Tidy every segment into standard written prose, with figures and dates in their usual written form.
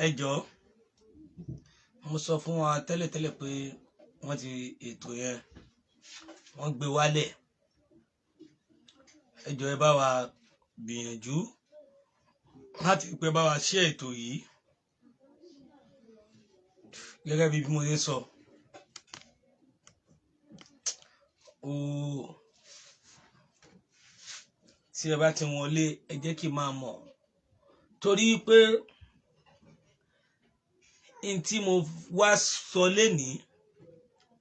ẹ jọ̀ọ́ mo sọ fún wa tẹ́lẹ̀tẹ́lẹ̀ pé wọ́n ti ètò yẹn wọ́n gbé wálẹ̀. ẹ jọ̀ọ́ ẹ bá wa gbìyànjú láti pé bá wa ṣe ètò yìí gẹ́gẹ́ bí mo ṣe sọ. Tí ẹ bá ti wọlé ẹ jẹ́ kí n máa mọ̀, torí pé n tí mo wá sọ lénìí,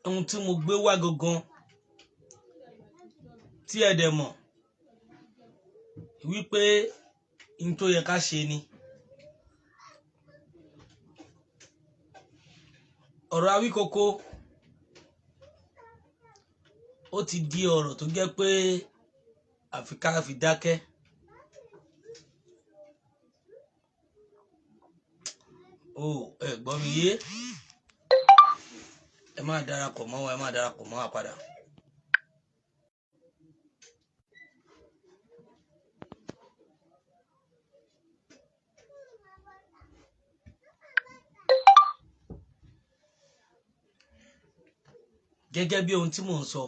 ohun tí mo gbé wá gangan tí ẹ dẹ̀ mọ̀ wípé n tó yẹ ká ṣe ni. ọ̀rọ̀ Awíkoko ó ti di ọ̀rọ̀ tó jẹ́ pé àfi ká fi dákẹ́. Ẹ gbọ́ mi yé, ẹ máa darapọ̀ mọ́ wa, ẹ máa darapọ̀ mọ́ wa padà. Gẹ́gẹ́ bí ohun tí mò ń sọ,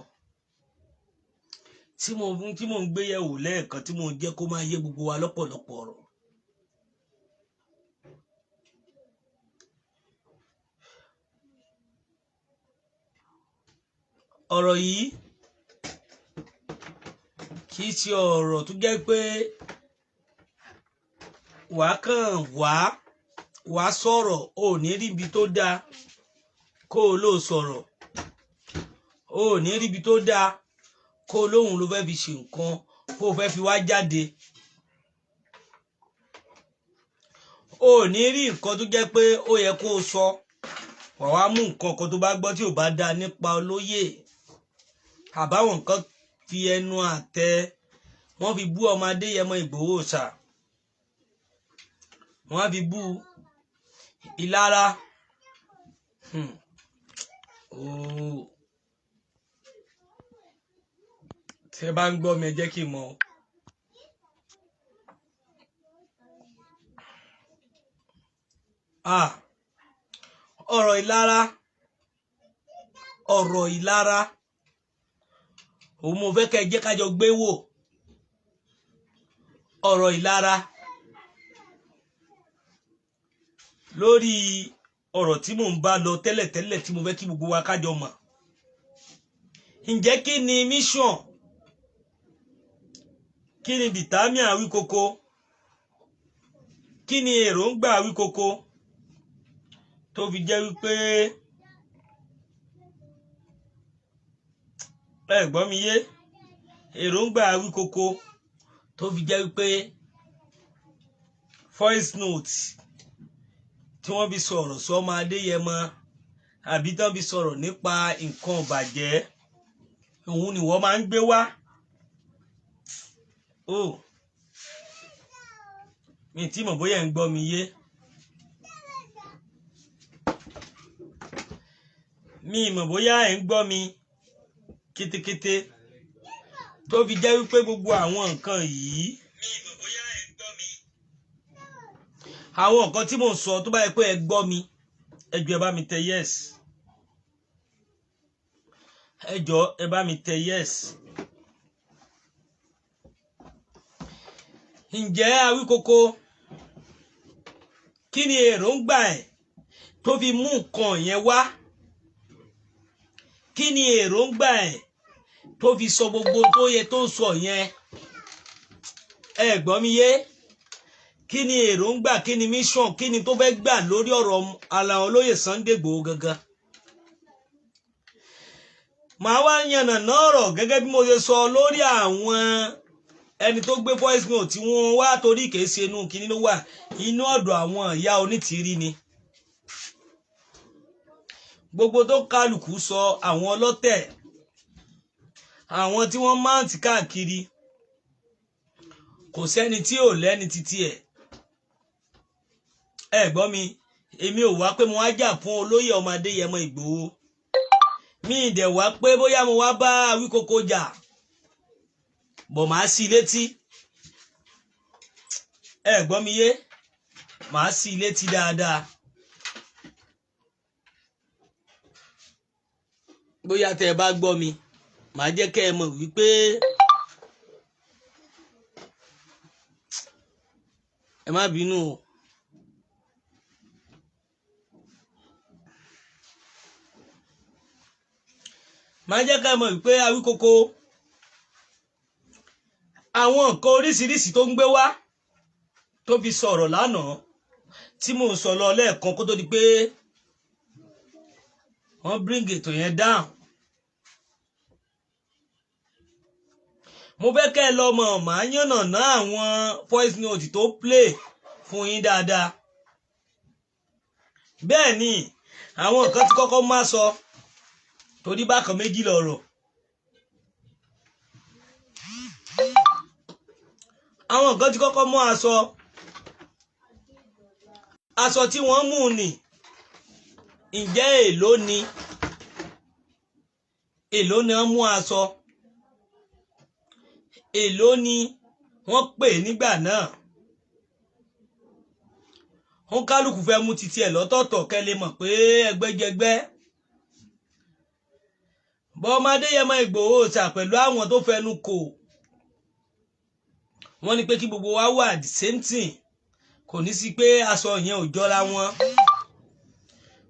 tí mò ń gbé yẹ̀wò lẹ́ẹ̀kan, tí mò ń jẹ́ kó máa yé gbogbo wa lọ́pọ̀lọpọ̀ ọ̀rọ̀. ọ̀rọ̀ yìí kì í ṣe ọ̀rọ̀ tó jẹ́ pé wàá kàn wàá sọ̀rọ̀ ò ní ríbi tó dáa kó o lò sọ̀rọ̀, ò ní ríbi tó dáa kó o lóhùn ló fẹ́ fi ṣe nǹkan kó o fẹ́ fi wá jáde. ò ní rí nǹkan tó jẹ́ pé ó yẹ kó o sọ, wàá wá mú nǹkan kan tó bá gbọ́ tí ò bá dáa nípa olóyè, àbáwọn nǹkan fi ẹnu àtẹ́ wọ́n fi bú ọmọ Adéyẹmọ Ìgbòho ṣá, wọ́n fi bú Ìlara. Tí ẹ bá ń gbọ́ mi ẹ jẹ́ kí n mọ̀. ọ̀rọ̀ Ìlara òun mo fẹ́ kẹ́ ẹ jẹ́ ká jọ gbé wò. ọ̀rọ̀ Ìlara lórí ọ̀rọ̀ tí mò ń bá lọ tẹ́lẹ̀tẹ́lẹ̀ tí mo fẹ́ kí gbogbo wa kájọ mọ̀. Ǹjẹ́ kí ni mission, kí ni dìtámì Awíkoko, kí ni èròǹgbà Awíkoko tó fi jẹ́ wípé ẹ gbọ́ mi yé, èròǹgbà Awíkoko tó fi jẹ́ wípé voice note tí wọ́n fi sọ̀rọ̀ sọ́mọ Adéyẹmọ àbí tán fi sọ̀rọ̀ nípa nǹkan ìbàjẹ́ òun ni wọ́n máa ń gbé wá. Mi tí mọ̀ bóyá ń gbọ́ mi yé. Mi mọ̀ bóyá ẹ̀ ń gbọ́ mi kétékété tó fi jẹ́ wípé gbogbo àwọn nǹkan yìí, àwọn nǹkan tí mò ń sọ tó bá yẹ pé ẹ gbọ́ mi, ẹ jọ̀ọ́ ẹ bá mi tẹ yes. ẹ jọ̀ọ́ ẹ bá mi tẹ yes. Ǹjẹ́ Awíkoko kí ni èròǹgbà ẹ̀ tó fi mú nǹkan yẹn wá? Kí ni èròǹgbà ẹ̀ tó fi sọ gbogbo tó yẹ tó ń sọ yẹn? Ẹ gbọ́ mi yé. Kí ni èròǹgbà, kí ni mission, kí ni tó fẹ́ gbà lórí ọ̀rọ̀ oloye Sunday Igboho gangan? Màá wá yànnàná ọ̀rọ̀ gẹ́gẹ́ bí mo ṣe sọ lórí àwọn ẹni tó gbé voice note tí wọ́n wá, torí kìí ṣe inú kíní ló wà, inú ọ̀dọ̀ àwọn ìyá onítìrí ni. Gbogbo tó kálukú sọ, àwọn ọlọ́tẹ̀, àwọn tí wọ́n máǹtì káàkiri, kò sẹ́ni tí ò lẹ́ni títí ẹ̀. Ẹ gbọ́ mi, èmi ò wá pé mo wá jà fún olóyè ọmọ Adéyẹmọ Ìgbòho, mi ì dẹ̀ wá pé bóyá mo wá bá Awíkoko jà, bọ̀ máa sí létí. Ẹ gbọ́ mi yé. màá sí létí dáadáa bóyá tẹ́ ẹ bá gbọ́ mi màá jẹ́ kẹ́ ẹ mọ̀ wípé ẹ má bínú o. Màá jẹ́ kẹ́ ẹ mọ̀ wípé Awíkoko àwọn nǹkan oríṣiríṣi tó ń gbé wá tó fi sọ̀rọ̀ lánàá tí mò ń sọ lọ lẹ́ẹ̀kan kó tó di pé wọ́n bring ètò yẹn down. Mo fẹ́ kẹ́ ẹ lọ mọ̀ màá yànnàná àwọn voice note tó play fún yín dáadáa. Bẹ́ẹ̀ ni àwọn nǹkan tí kọ́kọ́ máa sọ torí bákan méjì lọ̀rọ̀. Àwọn nǹkan tí kọ́kọ́ mú aṣọ tí wọ́n mú ni ǹjẹ́ èló ni wọ́n mú aṣọ èló ni wọ́n pè nígbà náà. Wọ́n kálukú fẹ́ mú títí ẹ̀ lọ́tọ̀ọ̀tọ̀ kẹ́ lè mọ̀ pé ẹgbẹ́jẹgbẹ́ bọ́mọ Adéyẹmọ Ìgbòho ṣà pẹ̀lú àwọn tó fẹnu kò wọ́n ní pé kí gbogbo wa wà the same thing. Kò ní sí pé aṣọ yẹn ò jọra wọn,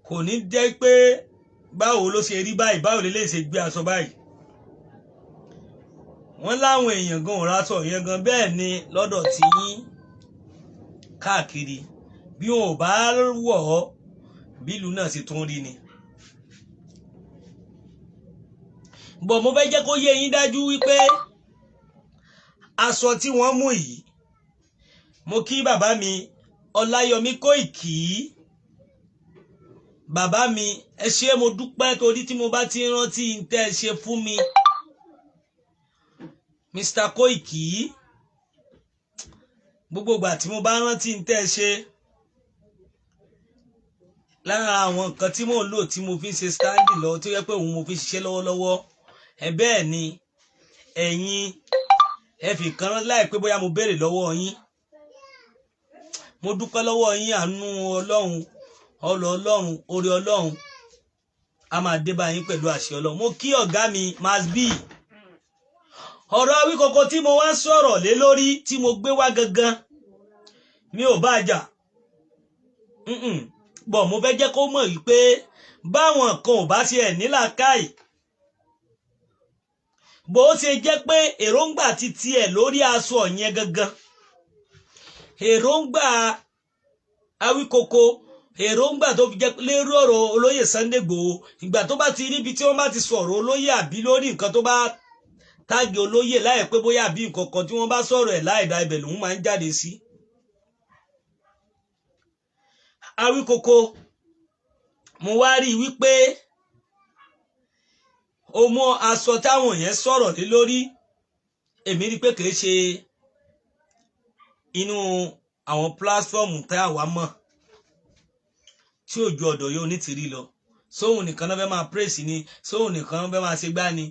kò ní jẹ́ pé báwo ló ṣe rí báyìí, báwo lè ṣe gbé aṣọ báyìí. Wọ́n láwọn èèyàn gan ò ra aṣọ yẹn gan, bẹ́ẹ̀ ni lọ́dọ̀ tí yín káàkiri bí wọn ò bá wọ̀ ọ́ bí ìlú náà ṣe tún rí ni. Bọ̀ mo fẹ́ jẹ́ kó yé yín dájú wípé aṣọ tí wọ́n mú yìí, mo kí bàbá mi Ọláyọmí Kóìkì, bàbá mi ẹ ṣé mo dúpẹ́ torí tí mo bá ti rántí ń tẹ́ ẹ ṣe fún mi. Mr. Kóìkì gbogbo ìgbà tí mo bá rántí ń tẹ́ ẹ ṣe lára àwọn nǹkan tí mò ń lò tí mo fi ń ṣe standing lọ tó yẹ pé òun mo fi ṣiṣẹ́ lọ́wọ́lọ́wọ́ ẹ bẹ́ẹ̀ ni ẹ̀yin ẹ fi kan láìpẹ́ bóyá mo béèrè lọ́wọ́ yín. Mo dúpẹ́ lọ́wọ́ yín, àánú Ọlọ́run Ọlọ́run oore Ọlọ́run a máa dé bá yín pẹ̀lú àṣẹ Ọlọ́run. Mo kí ọ̀gá mi Masbi. Ọ̀rọ̀ Awíkoko tí mo wá sọ̀rọ̀ lé lórí tí mo gbé wá gangan mi ò bá jà. Bọ̀ mo fẹ́ jẹ́ kó mọ̀ wípé báwọn kan ò bá ṣe ẹ̀ nílàákàyè bó ṣe jẹ́ pé èròǹgbà ti tiẹ̀ lórí aṣọ yẹn gangan, èròǹgbà Awíkoko, èròǹgbà tó fi jẹ́ lérò ọ̀rọ̀ olóyè Sunday Igboho, ìgbà tó bá ti rí ibi tí wọ́n bá ti sọ̀rọ̀ olóyè àbí lórí nǹkan tó bá táàgì olóyè láì pé bóyá àbí nǹkan kan tí wọ́n bá sọ̀rọ̀ ẹ̀ láìda ibẹ̀ lòun máa ń jáde sí. Awíkoko mo wá rí wípé o mọ aṣọ táwọn yẹn sọ̀rọ̀ lé lórí, èmi rí pé kìí ṣe inú àwọn pílátífọ́ọ̀mù tá a wá mọ̀ tí òjò ọ̀dọ̀ yóò ní tìrí lọ. Sóhun nìkan náà fẹ́ máa praise ni, sóhun nìkan náà fẹ́ máa ṣe gbá ni.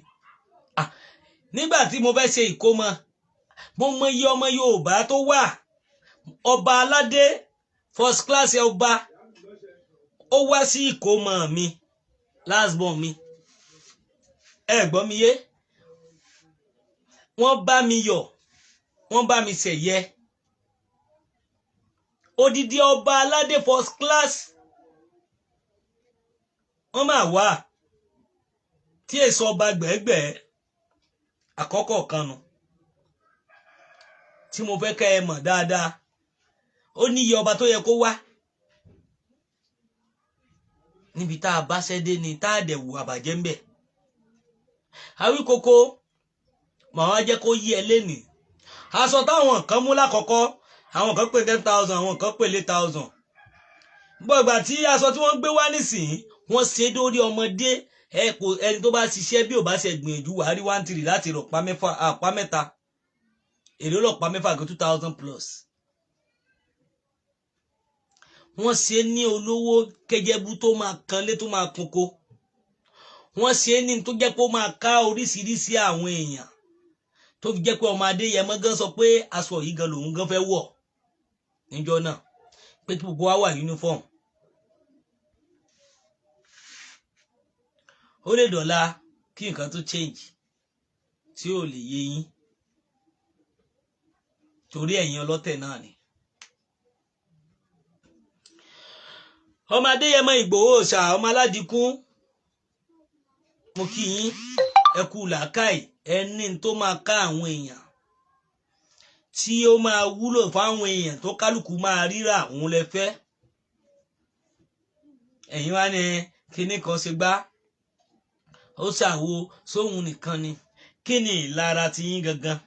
Nígbà tí mo fẹ́ ṣe ìkómọ mo mọ iye ọmọ Yorùbá tó wà, ọba aládé first class ọba ó wá sí ìkómọ mi last born mi. Ẹ gbọ́ mi yé, wọ́n bá mi yọ̀, wọ́n bá mi ṣẹ̀yẹ. Odidi ọba aládé first class wọ́n máa wà tí èso ọba gbẹ̀gbẹ̀ àkọ́kọ́ kan nù tí mo fẹ́ kẹ́ ẹ mọ̀ dáadáa. Ó ní iye ọba tó yẹ kó wá níbi tá a bá ṣẹ́dé ni tá a dẹ̀ wù àbàjẹ́ ń bẹ̀. Awíkoko màá wá jẹ́ kó yí ẹ lénìí. Aṣọ táwọn kan mú lákọ̀ọ́kọ́, àwọn kan pè 10,000, àwọn kan pè 8,000. Bọ́ ìgbà tí aṣọ tí wọ́n gbé wá nísìnyí wọ́n ṣe dórí ọmọdé, ẹni tó bá ṣiṣẹ́ bí ò bá ṣe gbìyànjú wàá rí 1,300 láti rọ̀pá mẹ́ta. Èrè lọ́pàá mẹ́fà gan 2,000 plus. Wọ́n ṣe ní olówó kẹjẹbú tó máa kanlé tó máa koko. Wọ́n ṣe ní tó jẹ́ pé ó máa ká oríṣiríṣi àwọn èèyàn tó fi jẹ́ pé ọmọ Adéyẹmọ gan sọ pé aṣọ yìí gan lòun gan fẹ́ wọ̀ níjọ́ náà. pé kí gbogbo wa wà uniform. Ó lè dọ̀la kí nǹkan tó change tí ò lè yé yín torí ẹ̀yin ọlọ́tẹ̀ náà ni. Ọmọ Adéyẹmọ Ìgbòho Òòṣà ọmọ Aládìkún, mo kí yín, ẹ kú làákàyè, ẹni tó máa ká àwọn èèyàn tí ó máa wúlò fáwọn èèyàn tó kálukú máa ríra òun lẹ fẹ́. Ẹ̀yin wá ní kíní kan ṣe gbá ó ṣàwo sóhun nìkan ni. Kí ni ìlara ti yín gangan?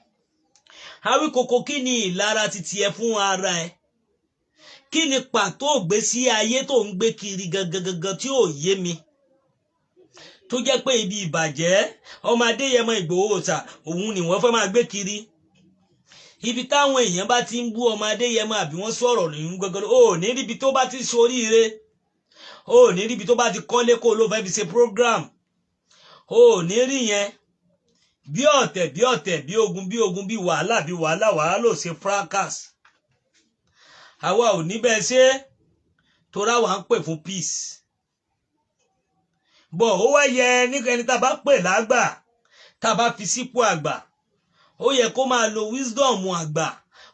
Awíkoko, kí ni ìlara ti tiẹ̀ fún ara ẹ? Kí ni pàtó ìgbésí ayé tó ń gbé kiri gangan tí ò yé mi, tó jẹ́ pé ibi ìbàjẹ́ ọmọ Adéyẹmọ Ìgbòho Òòṣà òun ni wọ́n fẹ́ máa gbé kiri. Ibi táwọn èèyàn bá ti ń bú ọmọ Adéyẹmọ àbí wọ́n sọ̀rọ̀ lóyún gangan, ò ní ríbi tó bá ti ṣoríire, ò ní ríbi tó bá ti kọ́lé kó ló fẹ́ fi ṣe program, ò ní rí yẹn. Bí ọ̀tẹ̀ bí ogun bí wàhálà wàhálà ò ṣe fracas. Àwa ò ní bẹ́ẹ̀ ṣe torá wa ń pè fún peace. Bọ̀ ó wá yẹ nígbà ẹni tá a bá pè lágbà, tá a bá fi sípò àgbà, ó yẹ kó máa lo wisdom àgbà,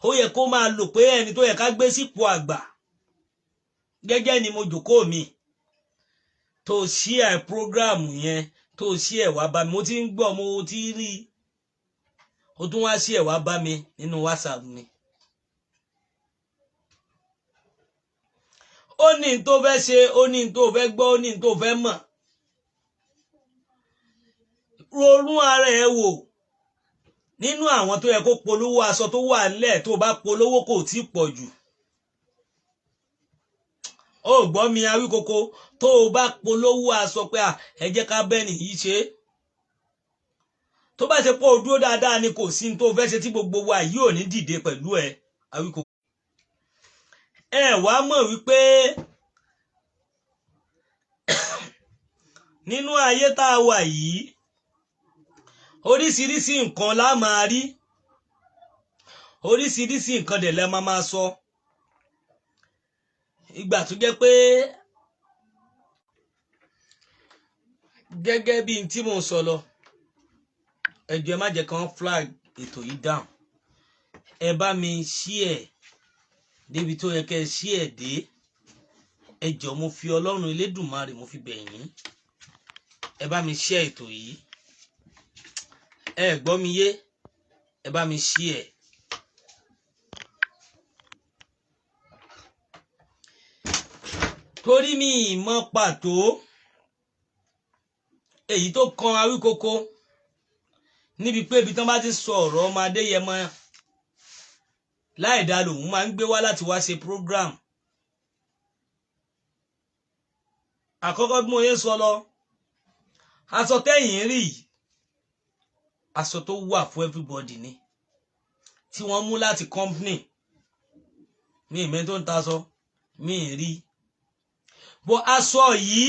ó yẹ kó máa lò pé ẹni tó yẹ ká gbé sípò àgbà. Gẹ́gẹ́ ni mo jókòó mi tó share program yẹn, tó share wá bá mi, mo ti ń gbọ́, mo ti rí, ó tún wá share wá bá mi nínú WhatsApp mi. Ó ní n tó fẹ́ ṣe, ó ní n tó fẹ́ gbọ́, ó ní n tó fẹ́ mọ̀. Ronú ara ẹ wò. Nínú àwọn tó yẹ kó polówó aṣọ tó wà nílẹ̀, tó bá polówó kò tí pọ̀ jù. Ó gbọ́ mi Awíkoko, tó bá polówó aṣọ pé ẹ jẹ́ ká bẹ́ẹ̀ nìyí ṣe. Tó bá ṣe pé o dúró dáadáa ni kò sí n tó fẹ́ ṣe tí gbogbo wa yìí ò ní dìde pẹ̀lú ẹ Awíkoko. Ẹ wá mọ̀ wípé nínú ayé tá a wà yìí oríṣiríṣi nǹkan la máa rí, oríṣiríṣi nǹkan dẹ̀ lẹ́ máa sọ. Ìgbà tó jẹ́ pé gẹ́gẹ́ bí n tí mo sọ lọ, ẹ jọ̀ọ́ ẹ má jẹ́ kán flag ètò yìí down. Ẹ bá mi share débi tó yẹ kẹ́ share dé. Ẹ jọ̀ọ́ mo fi Ọlọ́run Elédùmarè mo fi bẹ̀ yín. Ẹ bá mi share ètò yìí. Ẹ gbọ́ mi yé, ẹ bá mi share. Torí mi ìmọ̀ pàtó èyí tó kan Awíkoko níbi pé ibi tán bá ti sọ ọ̀rọ̀ ọmọ Adéyẹmọ láìdá lòun máa ń gbé wá láti wá ṣe program. Àkọ́kọ́ bí mo yé sọ lọ, aṣọ tẹ́yìn rí aṣọ tó wà fún everybody ni, tí wọ́n mú láti company. Mi ìmẹ́ tó ń ta aṣọ mi rí, but aṣọ yìí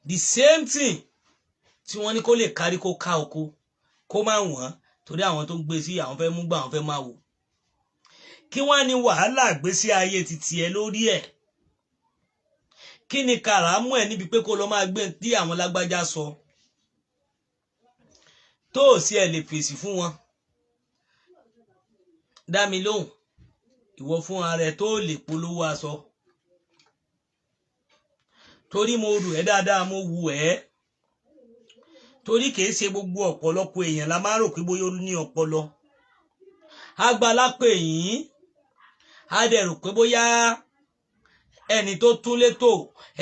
the same thing tí wọ́n ní kó lè kárí kó ká oko kó má wọ́n torí àwọn tó ń gbé sí àwọn fẹ́ mú gbà àwọn fẹ́ máa wò. Kí wọ́n ní wàhálà gbésí ayé titi ẹ lórí ẹ̀. Kí ni kàràmù ẹ̀ níbi pé kó lọ máa gbé tí àwọn lágbájá sọ tó sì ẹ lè fèsì fún wọn. Dá mi lóhùn, ìwọ fún ara ẹ tó lè polówó aṣọ. Torí mo rù ẹ́ dáadáa, mo wù ẹ́. Torí kìí ṣe gbogbo ọ̀pọ̀lọpọ̀ èèyàn la máa rò pé bóyá ó ní ọpọlọ. Agbala pé yín, a dẹ̀ rò pé bóyá ẹni tó tún létò,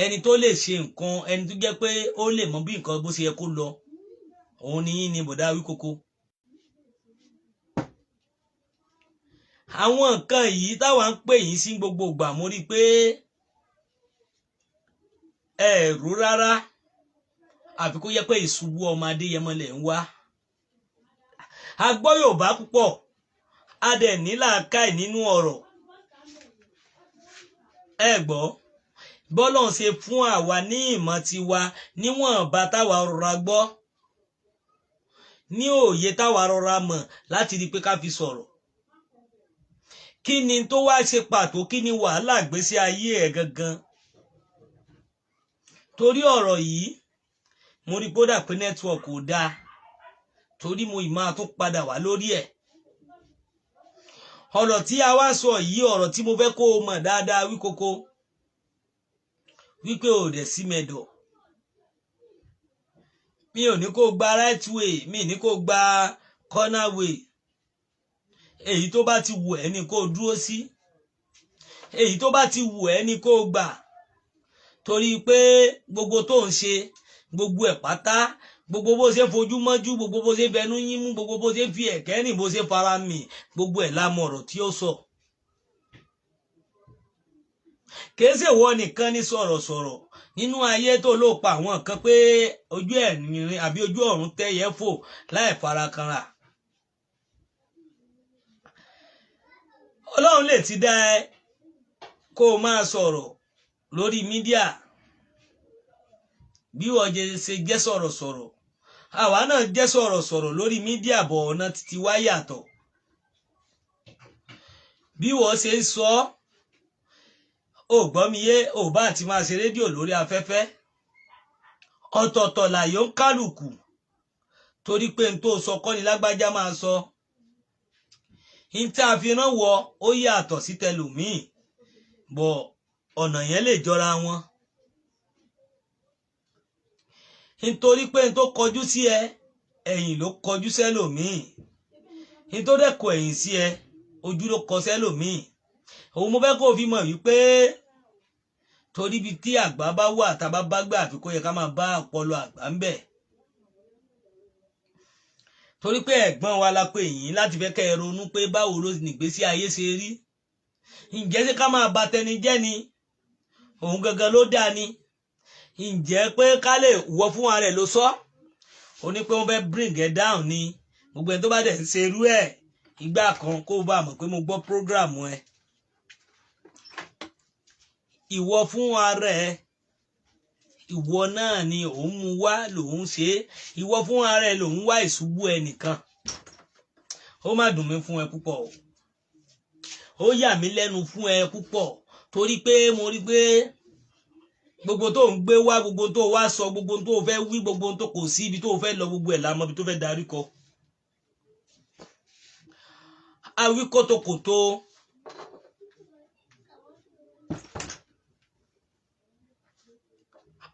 ẹni tó lè ṣe nǹkan, ẹni tó jẹ́ pé ó lè mọ bí nǹkan bó ṣe yẹ kó lọ. Òun ni yín ni bọ̀dá Awíkoko. Àwọn nǹkan yìí táwa ń pè yín sí gbogbo ìgbà mo rí pé ẹ̀rù rárá, àfi kó yẹ pé ìṣubú ọmọ Adéyẹmọ lẹ̀ ń wá. A gbọ́ Yorùbá púpọ̀, a dẹ̀ ní làákàyè nínú ọ̀rọ̀. Ẹ gbọ́, bọ́lọ̀ ṣe fún àwa ní ìmọ̀ tiwa níwọ̀nba táwa rọra gbọ́, ní òye táwa rọra mọ̀ láti rí pé ká fi sọ̀rọ̀. kí ni tó wá ṣe pàtó, kí ni wàhálà ìgbésí ayé ẹ̀ gangan. Torí ọ̀rọ̀ yìí mo rí kódà pé network ò dáa, torí mo ì máa tún padà wá lórí ẹ̀. ọ̀rọ̀ tí a wá sọ yìí, ọ̀rọ̀ tí mo fẹ́ kó o mọ̀ dáadáa Awikoko, wípé ò dẹ̀ sí mẹ́dọ̀. Mi ò ní kó gba right way, mi ní kó gba corner way. Èyí tó bá ti wù ẹ́ ni kó dúró sí, èyí tó bá ti wù ẹ́ ni kó gbà. Torí pé gbogbo tó ń ṣe, gbogbo ẹ̀ pátá, gbogbo bó ṣe fojú mọ́jú, gbogbo bó ṣe fẹnu yín mú, gbogbo bó ṣe fi ẹ̀kẹ́ rìn, bó ṣe fara mì, gbogbo ẹ̀ la mọ̀ ọ̀rọ̀ tí ó sọ. Kìí ṣe ìwọ nìkan ní sọ̀rọ̀sọ̀rọ̀ nínú ayé tó ló pa àwọn kan pé ojú ẹ̀rin àbí ojú ọ̀run tẹ́yẹ fò láì farakanra. Ọlọ́run lè ti dá ẹ kó o máa sọ̀rọ̀ lórí mídíà bí wọ́n ṣe jẹ́ sọ̀rọ̀sọ̀rọ̀. Àwa náà jẹ́ sọ̀rọ̀sọ̀rọ̀ lórí mídíà, bọ̀ ọ̀nà títí wá yàtọ̀. Bí wọ́n ṣe ń sọ, ò gbọ́ mi yé, ò bá ti máa ṣe rédíò lórí afẹ́fẹ́. Ọ̀tọ̀ọ̀tọ̀ làyò ń kálukú, torí pé n tó sọ kọ́ ni lágbájá máa sọ. N tí a fi rán wọ ó yàtọ̀ sí tẹlòmíì, bọ̀ ọ̀nà yẹn lè jọra wọn. Nítorí pé n tó kọjú sí ẹ, ẹ̀yìn ló kọjú sẹ́lòmíì. N tó dẹ̀ kọ ẹ̀yìn sí ẹ, ojú ló kọ sẹ́lòmíì. Òun mo fẹ́ kó fi mọ̀ wípé torí ibi tí àgbà bá wà tàbá bá gbà àfi kó yẹ ká máa bá ọpọlọ àgbà ń bẹ̀. Torí pé ẹ̀gbọ́n wa la pè yín láti fẹ́ kẹ́ ẹ ronú pé báwo ló ní ìgbésí ayé ṣe rí. Ǹjẹ́ ṣé ká máa ba tẹni jẹ́ ni? Òun gangan ló dá ni. Ǹjẹ́ pé ká lè wọ fún ara rẹ̀ ló sọ? Ó ní pé wọ́n fẹ́ bring ẹ down ni. Gbogbo ẹni tó bá dẹ̀ ń ṣe irú ẹ̀ ìgbà kan kó bá mọ̀ pé mo gbọ́ program ẹ. Ìwọ fún ara ẹ, ìwọ náà ni òun mú wá lòun ṣe. Ìwọ fún ara ẹ lòun wá ìṣubú ẹnìkan. Ó má dùn mí fún ẹ púpọ̀ o. Ó yà mí lẹ́nu fún ẹ púpọ̀, torí pé mo rí pé gbogbo tó ń gbé wá, gbogbo tó wá sọ, gbogbo tó fẹ́ wí, gbogbo tó kò sí ibi tó fẹ́ lọ, gbogbo ẹ̀ la mọ̀ ibi tó fẹ́ darí kọ. Awíkótókòtó.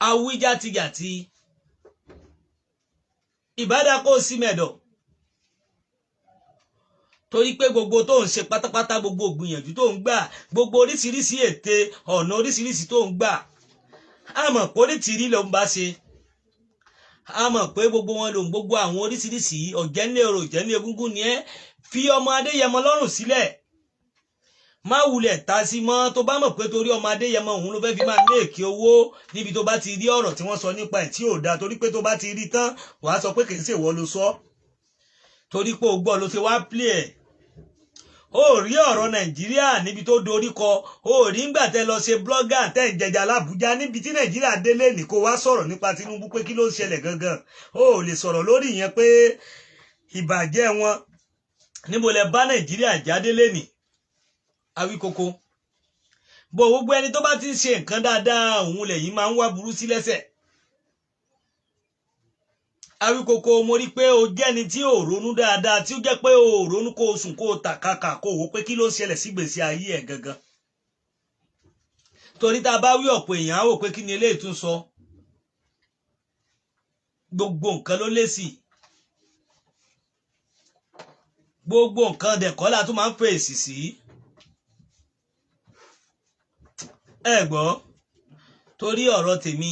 Awí játijàti. Ìbádá kó sí mẹ́dọ̀. Torí pé gbogbo tó ń ṣe pátápátá, gbogbo gbìyànjú tó ń gbà, gbogbo oríṣiríṣi ète, ọ̀nà oríṣiríṣi tó ń gbà, a mọ̀ pé onítìrí ló ń bá ṣe. A mọ̀ pé gbogbo wọn lòun, gbogbo àwọn oríṣiríṣi ọ̀jẹ̀nlẹ̀ orò, ọ̀jẹ̀nlẹ̀ egúngún ni ẹ́. Fi ọmọ Adéyẹmọ lọ́rùn sílẹ̀. Má wulẹ̀ ta sí mọ́. Tó bá mọ̀ pé torí ọmọ Adéyẹmọ òun ló fẹ́ fi máa méèkì owó níbi tó bá ti rí ọ̀rọ̀ tí wọ́n sọ nípa ẹ̀ tí ò dáa, torí pé tó bá ti rí tán wàá sọ pé kì í ṣe ìwọ ló sọ. Torí pé o gbọ́ ló ṣe wá play ẹ̀. Ó rí ọ̀rọ̀ Nàìjíríà níbi tó dorí kọ. Ó rí ńgbà tẹ́ lọ ṣe blogger tẹ́ ń jẹjà l'Ábùjá níbi tí Nàìjíríà délé ní kó wá sọ̀rọ̀ nípa Tinubu pé kí ló ń ṣẹlẹ̀ gangan. Ó lè sọ̀rọ̀ lórí ìyẹn pé ìbàjẹ́ wọn níbo lẹ bá Nàìjíríà jáde lẹ́nì. Awíkoko. Bó gbogbo ẹni tó bá ti ń ṣe nǹkan dáadáa òun lẹ́yìn máa ń wá burú sí lẹ́sẹ̀. Awíkoko, mo rí pé o jẹ́ ni tí ò ronú dáadáa, tí ó jẹ́ pé o ronú kó o sùn kó o tàkàkà kó o wò pé kí ló ń ṣẹlẹ̀ sí ìgbésí ayé ẹ̀ gangan. Torí tá a bá wí ọ̀pọ̀ èèyàn á wò pé kí ni eléyìí tún sọ. Gbogbo nǹkan ló lésì. Gbogbo nǹkan dẹ̀kọ́ la tún máa ń fèsì sí. Ẹ gbọ́, torí ọ̀rọ̀ tèmi,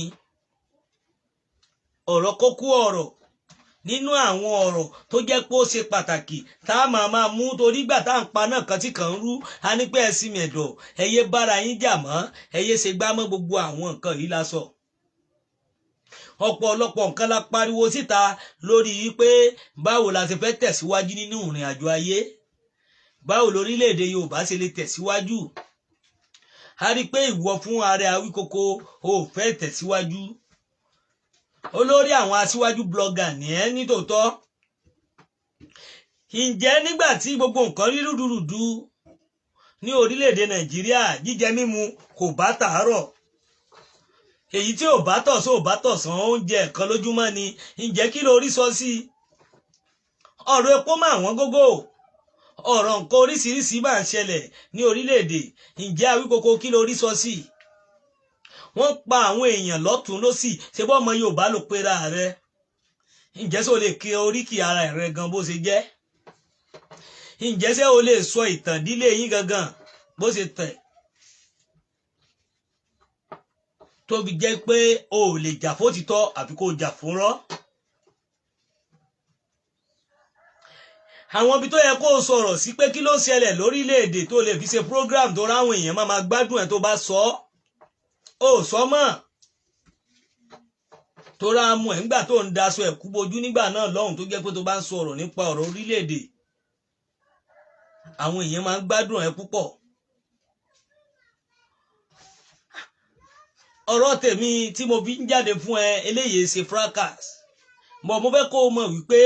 ọ̀rọ̀ kókó ọ̀rọ̀ nínú àwọn ọ̀rọ̀ tó jẹ́ pé ó ṣe pàtàkì tá a máa mú, torí gbà tá à ń pa náà kan tí kàn ń rú, a ní pé ẹ sì mẹ̀dọ̀, ẹ yé bára yín jà mọ́, ẹ yé ṣe gbá mọ́, gbogbo àwọn nǹkan yìí la sọ. Ọ̀pọ̀lọpọ̀ nǹkan la pariwo síta lórí wípé báwo la ṣe fẹ́ tẹ̀síwájú nínú ìrìn àjò ayé, báwo lórílẹ̀-èdè Yorùbá ṣe lè tẹ̀síwájú. A rí pé ìwọ fún ààrẹ Awíkoko ò fẹ́ tẹ̀síwájú. Olórí àwọn aṣíwájú blogger ní ẹ́ nítòótọ́. Ǹjẹ́ nígbà tí gbogbo nǹkan rí rúdurùdu ní orílẹ̀-èdè Nàìjíríà jíjẹ mímu kò bá tàárọ̀ èyí tí ò bá tọ̀sán ò bá tọ̀sán oúnjẹ kan lójúmọ́ ni ǹjẹ́ kí ló rí sọ sí ọ̀rọ̀ epo máa wọ́n gógó ọ̀rọ̀ nǹkan oríṣiríṣi máa ń ṣẹlẹ̀ ní orílẹ̀-èdè ǹjẹ́ Awíkoko kí ló rí sọ sí wọ́n pa àwọn èèyàn lọ́tún lósì ṣe bọ́ ọmọ Yorùbá ló pera rẹ̀ ǹjẹ́ sọ lè kí oríkì ara rẹ̀ gan bó ṣe jẹ́ ǹjẹ́ ṣé o lè sọ ìtàn ìdílé yín gangan bó ṣe tẹ̀ tóbi jẹ́ pé o ò lè jà fótìtọ́ àfi kó jà fúnrọ́ àwọn ibi tó yẹ kó o sọ̀rọ̀ sí pé kí ló ṣẹlẹ̀ lórílẹ̀‐èdè tó lè fi ṣe program tó ráwọn èèyàn máa gbádùn ẹ̀ tó bá sọ ọ́ sọ mọ́ tó ra mú ẹ̀ ńgbà tó ń daṣọ ẹ̀kú bojú nígbà náà lọ́hùn tó jẹ́ pé tó bá ń sọ̀rọ̀ nípa ọ̀rọ̀ orílẹ̀‐èdè àwọn èèyàn máa ń gbádùn ẹ̀ púpọ̀ ọ̀rọ̀ tèmi tí mo fi ń jáde fún ẹ eléyìí ṣe fracas mo fẹ́ kó o mọ̀ wípé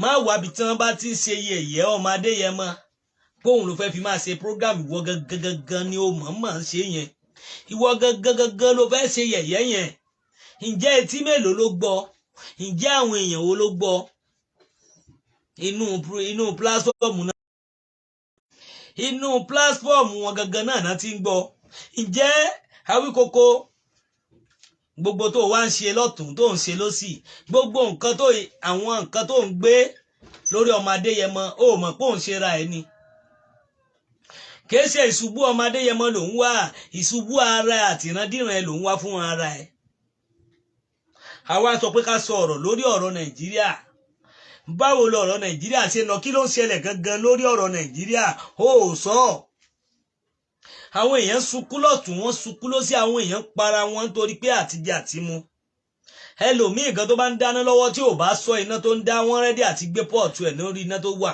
má wábi tí wọ́n bá ti ń ṣe yẹ̀yẹ́ ọmọ Adéyẹmọ póun ló fẹ́ fi máa ṣe program ìwọ gangan ni o mọ̀ ń ṣe yẹn ìwọ gangan ló fẹ́ ṣe yẹ̀yẹ́ yẹn ǹjẹ́ etí mélòó ló gbọ́ ǹjẹ́ àwọn èèyàn wo ló gbọ́ inú pílásífọ́ọ̀mù náà inú pílásífọ́ọ̀mù wọn gangan náà ti ń gbọ́ ǹjẹ́ Awíkoko gbogbo tó wá ń ṣe lọ́tún tó ń ṣe lọ́sì gbogbo nǹkan tó àwọn nǹkan tó ń gbé lórí ọmọ Adéyẹmọ ó mọ̀ pé òun ṣe ra ẹ̀ ni kìí ṣe ìṣubú ọmọ Adéyẹmọ lòun wá ìṣubú ara àtìrandíran ẹ lòun wá fún ara ẹ àwa sọ pé ká sọ ọ̀rọ̀ lórí ọ̀rọ̀ Nàìjíríà báwo lọ̀rọ̀ Nàìjíríà ṣe lọ kí ló ń ṣẹlẹ̀ gangan lórí ọ̀rọ̀ Nàìjíríà ó sọ àwọn èèyàn sunkún lọ́tún wọ́n sunkún lósì àwọn èèyàn para wọn nítorí pé àtijẹ àtimu ẹlòmíì gan tó bá ń dáná lọ́wọ́ tí ò bá sọ iná tó ń dá wọ́n rẹ́dí àti gbé pọ́ọ̀tù ẹ̀ lórí iná tó wà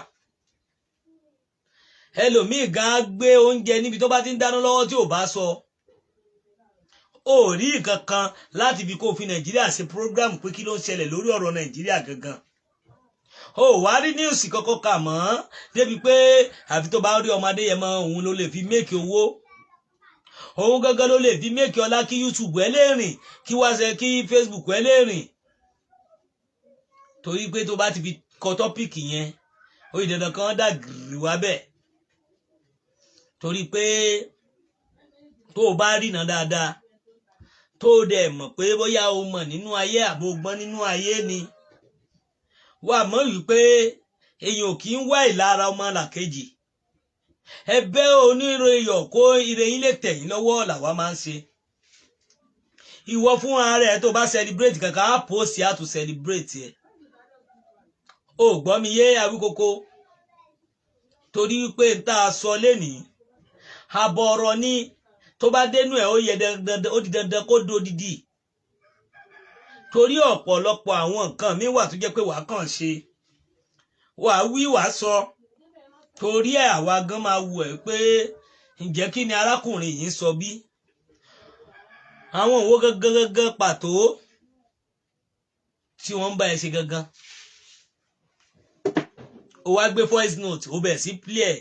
ẹlòmíì gan á gbé oúnjẹ níbi tó bá ti ń dáná lọ́wọ́ tí ò bá sọ ò rí nǹkan kan láti fi kó fi Nàìjíríà ṣe program pé kí ló ń ṣẹlẹ̀ lórí ọ̀rọ̀ Nàìjíríà gangan ó wá rí níùsì kọ́kọ́ kà mọ́ débi pé àfi tó bá rí ọmọ Adéyẹmọ òun ló lè fi méèkì owó òun gangan ló lè fi méèkì ọlá kí YouTube ẹ lè rìn kí WhatsApp kí Facebook ẹ lè rìn torí pé tó bá ti fi kọ tọ́pìkì yẹn ó yí dandan kan dà gìrì wá bẹ́ẹ̀ torí pé tó o bá rìnà dáadáa tó o dẹ̀ mọ̀ pé bóyá o mọ̀ nínú ayé àbò gbọ́n nínú ayé ni wà mọ̀ wípé èèyàn ò kì í wá ìlara ọmọ làkejì ẹ̀bẹ̀ oníròyìn kó ire yín lè tẹ̀yìn lọ́wọ́ làwa máa ń ṣe ìwọ fún ara ẹ tó bá celebrate kankan á post á tún celebrate ẹ ó gbọ́ mi yé Awíkoko torí wípé n tá a sọ lénìí àbọ̀ ọ̀rọ̀ ni tó bá dénú ẹ̀ ó yẹ dandan ó di dandan kó do didi torí ọ̀pọ̀lọpọ̀ àwọn nǹkan mi wà tó jẹ́ pé wàá kàn ṣe wàá wí wàá sọ torí ẹ̀ àwa gan máa wù ẹ́ pé ǹjẹ́ kí ni arákùnrin yìí sọ bí àwọn òwò gangan pàtó tí wọ́n ń bá ẹ ṣe gangan ó wá gbé voice note ó bẹ̀ sí play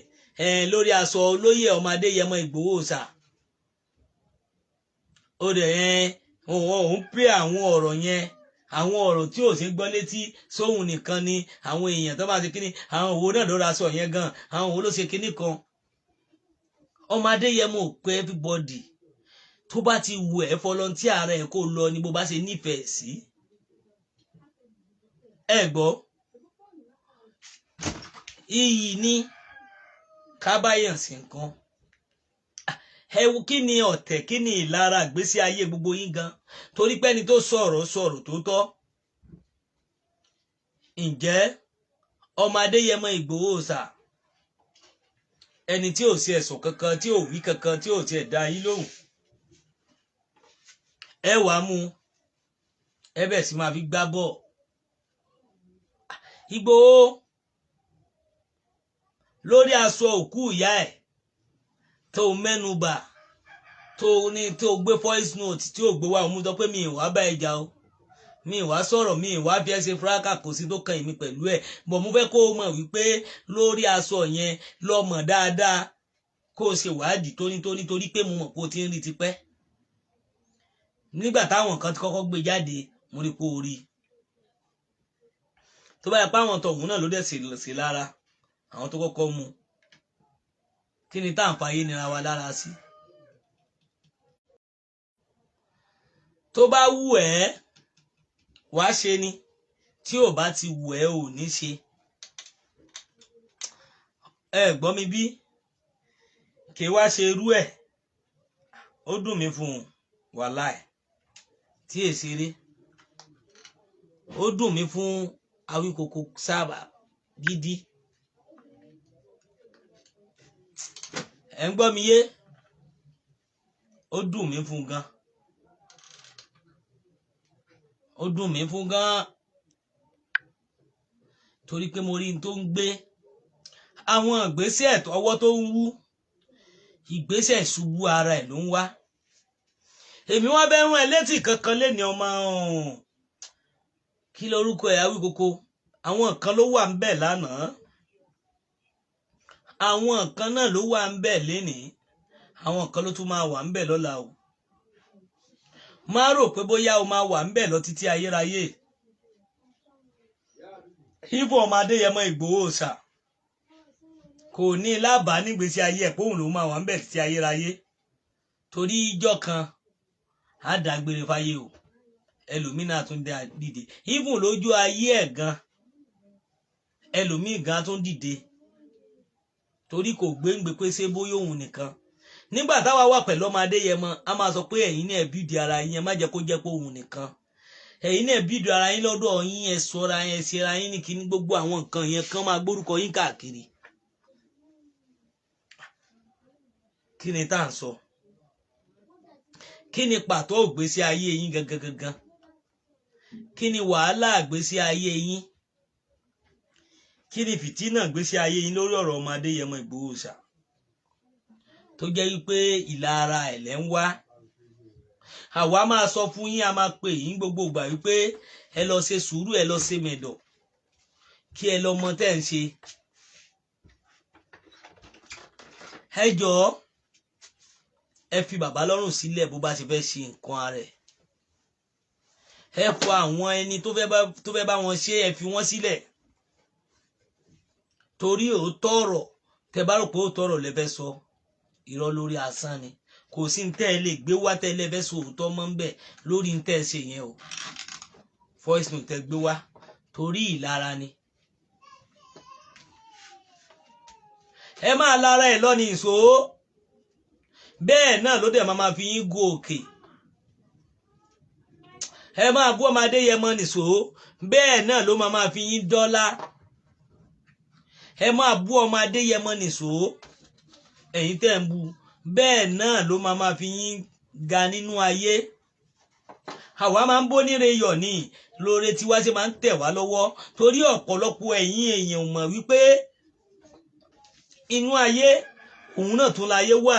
ẹ̀ lórí aṣọ olóyè ọmọ Adéyẹmọ Ìgbòho ṣá ó dẹ̀ òun play àwọn ọ̀rọ̀ yẹn àwọn ọ̀rọ̀ tí ò sí gbọ́ létí sóhun nìkan ni àwọn èèyàn tó bá ṣe kíní àwọn òwò náà ló ra aṣọ yẹn gan àwọn òwò ló ṣe kíní kan ọmọ Adéyẹmọ ò pé everybody tó bá ti wù ẹ́ volunteer ara ẹ̀ kó lọ ni bó bá ṣe nífẹ̀ẹ́ sí ẹ gbọ́ iyì ni kábáyàn sí nǹkan ẹwù kí ni ọ̀tẹ̀ kí ni ìlara ìgbésí ayé gbogbo yín gan torí pé ẹni tó sọ̀rọ̀ tó tọ́ ǹjẹ́ ọmọ Adéyẹmọ Ìgbòho ṣá ẹni tí ò sí ẹ̀sùn kankan tí ò wí kankan tí ò tiẹ̀ dá yín lóhùn ẹ wàá mú ẹ bẹ̀ sí máa fi gbá bọ̀ Ìgbòho lórí aṣọ òkú ìyá ẹ̀ tó mẹ́nubà tó gbé voice note tí ò gbé wá òun tó pé mi ìwà bá ẹja o mi ìwà sọ̀rọ̀ mi ìwà bí ẹ ṣe fúráká kò sí tó kàn mí pẹ̀lú ẹ̀ bọ̀ mo fẹ́ kó o mọ̀ wípé lórí aṣọ yẹn lọ mọ̀ dáadáa kó o ṣe wádìí tónítóní torí pé mo mọ̀ pé o ti ń rí tipẹ́ nígbà táwọn kan ti kọ́kọ́ gbé jáde mo rí pé o rí tó bá yẹ pé àwọn tọ̀hún náà ló dẹ̀ sí lára àwọn tó kọ́kọ́ mu kí ni tá à ń fa ayé nira wa lára sí. tó bá wù ẹ́ wàá ṣe ni tí ò bá ti wù ẹ́ ò ní ṣe. ẹ gbọ́ mi bí kì í wá ṣe irú ẹ̀ ó dùn mí fún un wàláì tí èsì rí ó dùn mí fún Awikoko sábà gidi. ẹ ń gbọ́ mi yé ó dùn mí fún gan ó dùn mí fún gan torí pé mo rí n tó ń gbé àwọn ìgbésẹ̀ ọwọ́ tó ń wú ìgbésẹ̀ ṣubú ara ẹ̀ ló ń wá. èmi wá bẹ́ rán ẹ létí kankan lé ní ọmọ kí lórúkọ ẹ̀ Awikoko àwọn kan ló wà ń bẹ̀ lánàá àwọn kan náà ló wà ń bẹ̀ lénìí àwọn kan ló tún máa wà ń bẹ̀ lọ́la o. má rò pé bóyá o máa wà ń bẹ̀ lọ títí ayérayé. ibo ọmọ Adéyẹmọ Ìgbòho ṣá kò ní lábàá nígbésí ayé ẹ̀ pé òun ló máa wà ń bẹ̀ títí ayérayé torí ijọ́ kan á dágbére fáyé o ẹlòmínà tún dìde even lójú ayé ẹ̀ gan ẹlòmíì gan tún dìde torí kò gbéǹgbé pé ṣé bóyá òun nìkan. nígbà táwa wà pẹ̀lú ọmọ Adéyẹmọ a máa sọ pé ẹ̀yin náà bídìí ara yín ẹ má jẹ́ kó jẹ́ pé òun nìkan ẹ̀yin náà bídìí ara yín lọ́dọ̀ yín ẹ ṣọ́ra yín ẹ ṣera yín ní kíní gbogbo àwọn nǹkan yẹn kan máa gbórúkọ yín káàkiri. kí ni tá à ń sọ kí ni pàtó ìgbésí ayé yín gangan kí ni wàhálà ìgbésí ayé yín kí ni fìtínà ìgbésí ayé yín lórí ọ̀rọ̀ ọmọ Adéyẹmọ Ìgbòho ṣá tó jẹ́ wípé ìlara ẹ̀ lẹ́ ń wá. àwa máa sọ fún yín a máa pè yín gbogbo ìgbà wípé ẹ lọ ṣe sùúrù ẹ lọ ṣe mẹ̀dọ̀ kí ẹ lọ mọ tẹ́ ń ṣe. ẹ jọ̀ọ́ ẹ fi bàbá lọ́rùn sílẹ̀ bó bá ti fẹ́ ṣe nǹkan ara ẹ̀. ẹ fọ àwọn ẹni tó fẹ́ bá wọn ṣe ẹ fi wọ́n sílẹ̀ torí òótọ́ ọ̀rọ̀ tẹ bá rò pé òótọ́ ọ̀rọ̀ lẹ fẹ́ sọ irọ́ lórí asán ni kò sí ní tẹ́ ẹ lè gbé wá tẹ́ lẹ fẹ́ sọ òótọ́ mọ́ ń bẹ̀ lórí ní tẹ́ ẹ ṣe yẹn o voice note tẹ gbé wá torí ìlara ni. ẹ máa lára ẹ lọ́ni ìṣó bẹ́ẹ̀ náà ló dẹ̀ máa fi yín go òkè. ẹ máa bú ọmọ Adéyẹmọ nìṣó bẹ́ẹ̀ náà ló máa fi yín dọ́là. ẹ máa bú ọmọ Adéyẹmọ nìṣó ẹ̀yin tẹ́ ń bú bẹ́ẹ̀ náà ló máa fi yín ga nínú ayé. àwa máa ń bó níre yọ̀ ní lóore tí wá ṣe máa ń tẹ̀ wá lọ́wọ́ torí ọ̀pọ̀lọpọ̀ ẹ̀yin èèyàn ò mọ̀ wípé inú ayé òun náà tún láyé wà.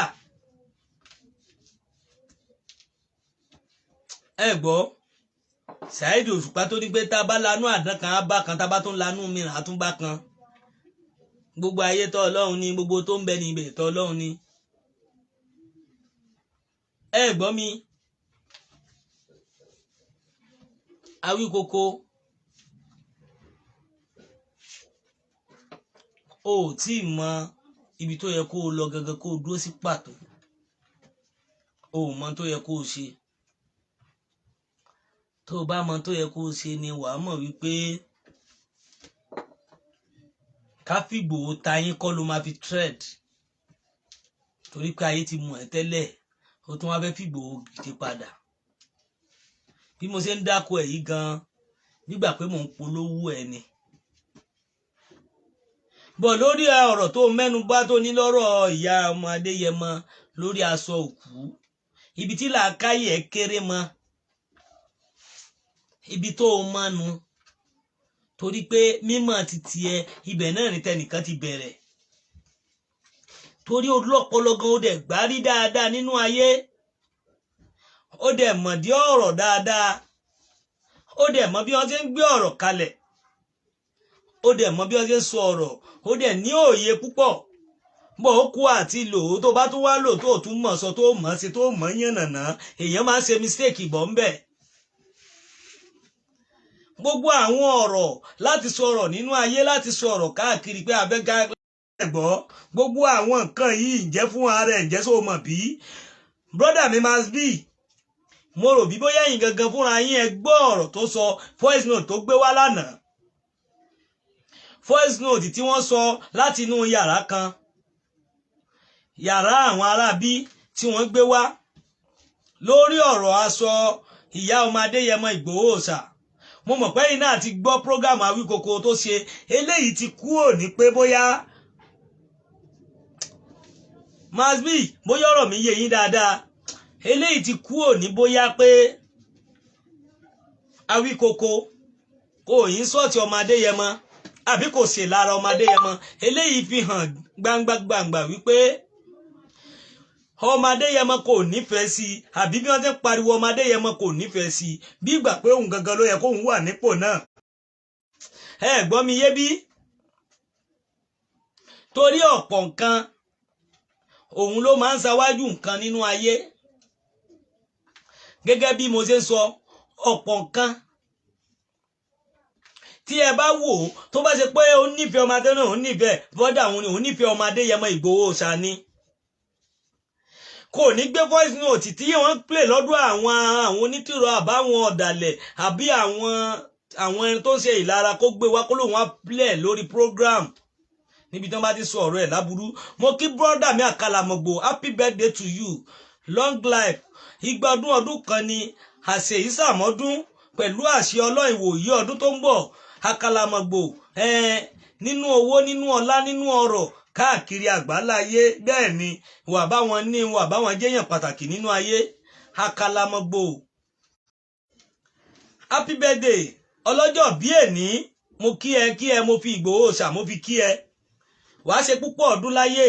ẹ gbọ́ Saheed Òṣùpá tó ní pé tá a bá lanú àdán kan á bá kan tá a bá tún lanú mìíràn á tún bá kan. gbogbo ayé tọ́ Ọlọ́run ni gbogbo tó ń bẹ ní ibẹ̀ tọ́ Ọlọ́run ni. ẹ gbọ́ mi Awikoko o ò tí ì mọ ibi tó yẹ kó o lọ gangan kó o dúró sí pàtó o ò mọ tó yẹ kó o ṣe tó o bá mọ tó yẹ kó o ṣe ni wàá mọ̀ wípé káfígbòho ta yín kọ́ ló máa fi thread torí pé ayé ti mọ̀ ẹ́ tẹ́lẹ̀ ó tún wá fẹ́ fìgbòho gidi padà. bí mo ṣe ń dáko ẹ̀ yìí gan-an nígbà pé mò ń polówó ẹ̀ ni. bọ̀ lórí ọ̀rọ̀ tó mẹ́nu bá tó ní lọ́rọ̀ ìyá ọmọ Adéyẹmọ lórí aṣọ òkú ibi tí làákàyè ẹ̀ kéré mọ́ ibi tó o mánu torí pé mímọ̀ ti tiẹ̀ ibẹ̀ náà ní tẹnìkan ti bẹ̀rẹ̀ torí olọ́pọlọ gan ó dẹ̀ gbárí dáadáa nínú ayé ó dẹ̀ mọ̀ dí ọ̀rọ̀ dáadáa ó dẹ̀ mọ̀ bí wọ́n ṣe ń gbé ọ̀rọ̀ kalẹ̀ ó dẹ̀ mọ̀ bí wọ́n ṣe ń sọ ọ̀rọ̀ ó dẹ̀ ní òye púpọ̀ bó ó kú àti lò ó tó bá tún wá lò tó tún mọ̀ sọ tó mọ̀ sí tó mọ̀ yànnàná èèyàn máa ń ṣe mistake bọ̀ ń bẹ̀. gbogbo àwọn ọ̀rọ̀ láti sọ̀rọ̀ nínú ayé láti sọ̀rọ̀ káàkiri pé abẹ́gá ẹ̀gbọ́ gbogbo àwọn nǹkan yìí ń jẹ́ fún ara ẹ̀ ń jẹ́ sọ mọ̀ bí brother mi must be mo rò bí bóyá ẹ̀yin gangan fúnra yín ẹ gbọ́ ọ̀rọ̀ tó sọ voice note tó gbé wá lánàá voice note tí wọ́n sọ láti inú yàrá kan yàrá àwọn aráabí tí wọ́n gbé wá lórí ọ̀rọ̀ aṣọ ìyá ọmọ Adéyẹmọ Ìgbòho Òòṣà mo mọ̀ pé yín náà ti gbọ́ program Awíkoko tó ṣe eléyìí ti kúrò ní pé bóyá must be bóyá ọ̀rọ̀ mi yé yín dáadáa eléyìí ti kúrò ní bóyá pé Awíkoko kò yín sọ́ọ̀tì ọmọ Adéyẹmọ àbí kò ṣe lára ọmọ Adéyẹmọ eléyìí fi hàn gbangba wípé ọmọ Adéyẹmọ kò nífẹ̀ẹ́ sí àbí bí wọ́n ti ń pariwo ọmọ Adéyẹmọ kò nífẹ̀ẹ́ sí bí ìgbà pé òun gangan ló yẹ kóun wà nípò náà ẹ gbọ́ mi yé bí torí ọ̀pọ̀ nǹkan òun ló máa ń ṣáwájú nǹkan nínú ayé gẹ́gẹ́ bí mo ṣe sọ ọ̀pọ̀ nǹkan tí ẹ bá wò ó tó bá ṣe pé ó nífẹ̀ẹ́ ọmọ Adéyẹmọ òun nífẹ̀ẹ́ bọ́dà òun nífẹ̀ẹ́ ọmọ Adéyẹmọ Ìgbòho Òòṣà ni kò ní gbé voice note tí wọ́n play lọ́dọ̀ àwọn onítìrọ àbáwọn ọ̀dàlẹ̀ àbí àwọn ẹni tó ń ṣe ìlara kó gbé wá kó lóun wá play lórí program níbi tí wọ́n bá ti sọ ọ̀rọ̀ ẹ̀ láburú mo kí brother mi Àkàlàmọ̀gbò happy birthday to you long life igba ọdún kan ni àṣẹ ìsàmọ́dún pẹ̀lú àṣẹ Ọlọ́run ìwòyí ọdún tó ń bọ̀ Àkàlàmọ̀gbò nínú owó nínú ọlá nínú ọrọ̀ káàkiri àgbáláyé bẹ́ẹ̀ ni wà báwọn jẹ́yàn pàtàkì nínú ayé Àkàlàmọ̀gbò happy birthday ọlọ́jọ́ bí èní mo kí ẹ mo fi Ìgbòho Òòṣà mo fi kí ẹ wàá ṣe púpọ̀ ọdún láyé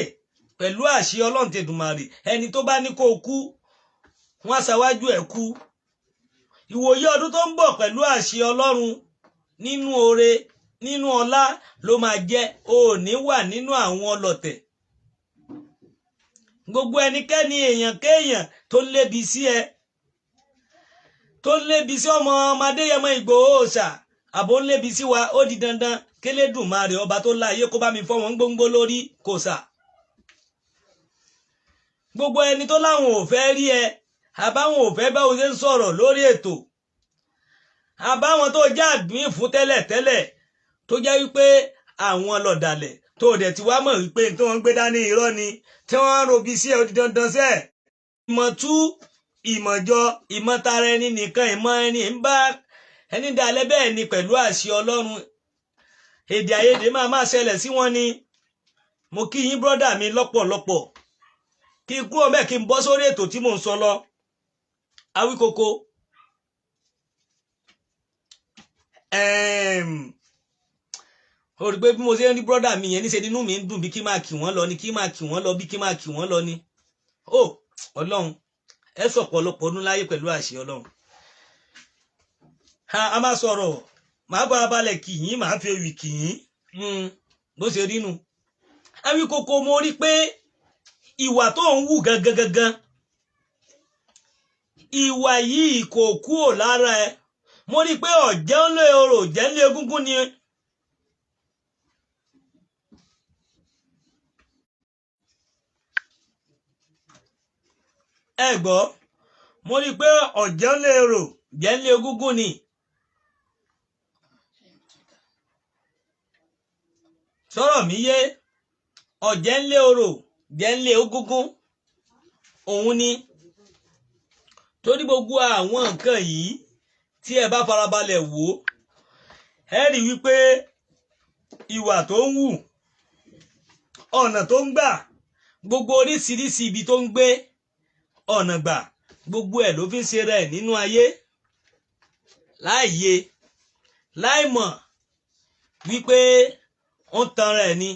pẹ̀lú àṣẹ Ọlọ́run tèdùmàrè ẹni tó bá ní kó kú wọ́n aṣáwájú ẹ̀ kú ìwòye ọdún tó ń bọ̀ pẹ̀lú àṣẹ Ọlọ́run nínú oore nínú ọlá ló máa jẹ́ ò ní wà nínú àwọn ọlọ̀tẹ̀ gbogbo ẹnikẹ́ni èèyàn kéèyàn tó lébi sí ẹ tó lébi sí ọmọ Adéyẹmọ Ìgbòho Òòṣà àbò ń lébi sí wa ó di dandan kélédùmarè ọba tó láyé kó bá mi fọ́ wọn gbóngbó lórí kò sà gbogbo ẹni tó láwọn ò fẹ́ rí ẹ àbáwọn ò fẹ́ bá o ṣe ń sọ̀rọ̀ lórí ètò àbáwọn tó jẹ́ àdúyìn fún tẹ́lẹ̀ tó jẹ́ wípé àwọn lọ̀dàlẹ̀ tó dẹ̀ ti wá mọ̀ wípé tí wọ́n ń gbé dání irọ́ ni tí wọ́n ń robi sí ẹ ó di dandan sẹ́ ìmọ̀tú ìmọ̀jọ ìmọ̀tara ẹni nìkan ìmọ̀ ẹni ń bá ẹni dalẹ̀ bẹ́ẹ̀ ni pẹ̀lú àṣẹ Ọlọ́run èdè àìyedè máa ṣẹlẹ̀ sí wọn ni mo kí yín brọ́dà mi lọ́pọ̀lọpọ̀ kí n kúrò bẹ́ẹ̀ kí n bọ́ sórí ètò tí mò ń sọ lọ Awíkoko o rí pé bí mo ṣe ń rí brọ́dà mi yẹn níṣẹ́ nínú mi ń dùn bí kí máa kí wọ́n lọ ni kí máa kí wọ́n lọ bí kí máa kí wọ́n lọ ni ó Ọlọ́run ẹ sọ̀pọ̀lọpọ̀ ọdún láyé pẹ̀lú àṣẹ Ọlọ́run a máa sọ̀rọ̀ màá bá balẹ̀ kì yín màá fi ewì kì yín bó ṣe rí nu Awíkoko mo rí pé ìwà tó ń wù gangan ìwà yìí kò kúrò lára ẹ mo rí pé ọ̀jẹ́ ń lé orò jẹ́ ń lé egúngún ni ẹ gbọ́ mo rí pé ọ̀jẹ́ ń lé orò jẹ́ ń lé egúngún ni sọ̀rọ̀ mi yé ọ̀jẹ́ ń lé orò jẹ́ ń lé egúngún òun ni torí gbogbo àwọn nǹkan yìí tí ẹ bá farabalẹ̀ wò ẹ rí wípé ìwà tó ń wù ọ̀nà tó ń gbà gbogbo oríṣiríṣi ibi tó ń gbé ọ̀nà gbà gbogbo ẹ̀ ló fi ń ṣe rẹ̀ nínú ayé láìyé láìmọ̀ wípé ó ń tan rẹ̀ ni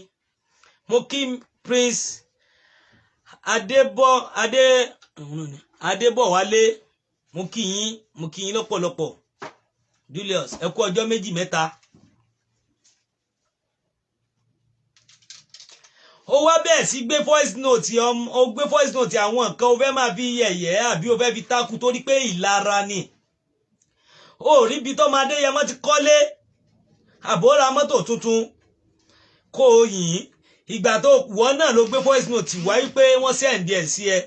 mo kí Prince Adébọ̀wálé mo kí yín lọ́pọ̀lọpọ̀ Julius ẹ kú ọjọ́ méjì mẹ́ta ó wá bẹ́ẹ̀ sí gbé voice note o gbé voice note àwọn nǹkan o fẹ́ máa fi yẹ̀yẹ́ àbí o fẹ́ fi tákù torí pé ìlara ni ó rí ibi tọ́mọ Adéyẹmọ ti kọ́lé àbóra mọ́tò tuntun kó o yìn ìgbà tó wọ́n náà ló gbé voice note wáyé pé wọ́n sẹ́ǹdì ẹ̀ sí ẹ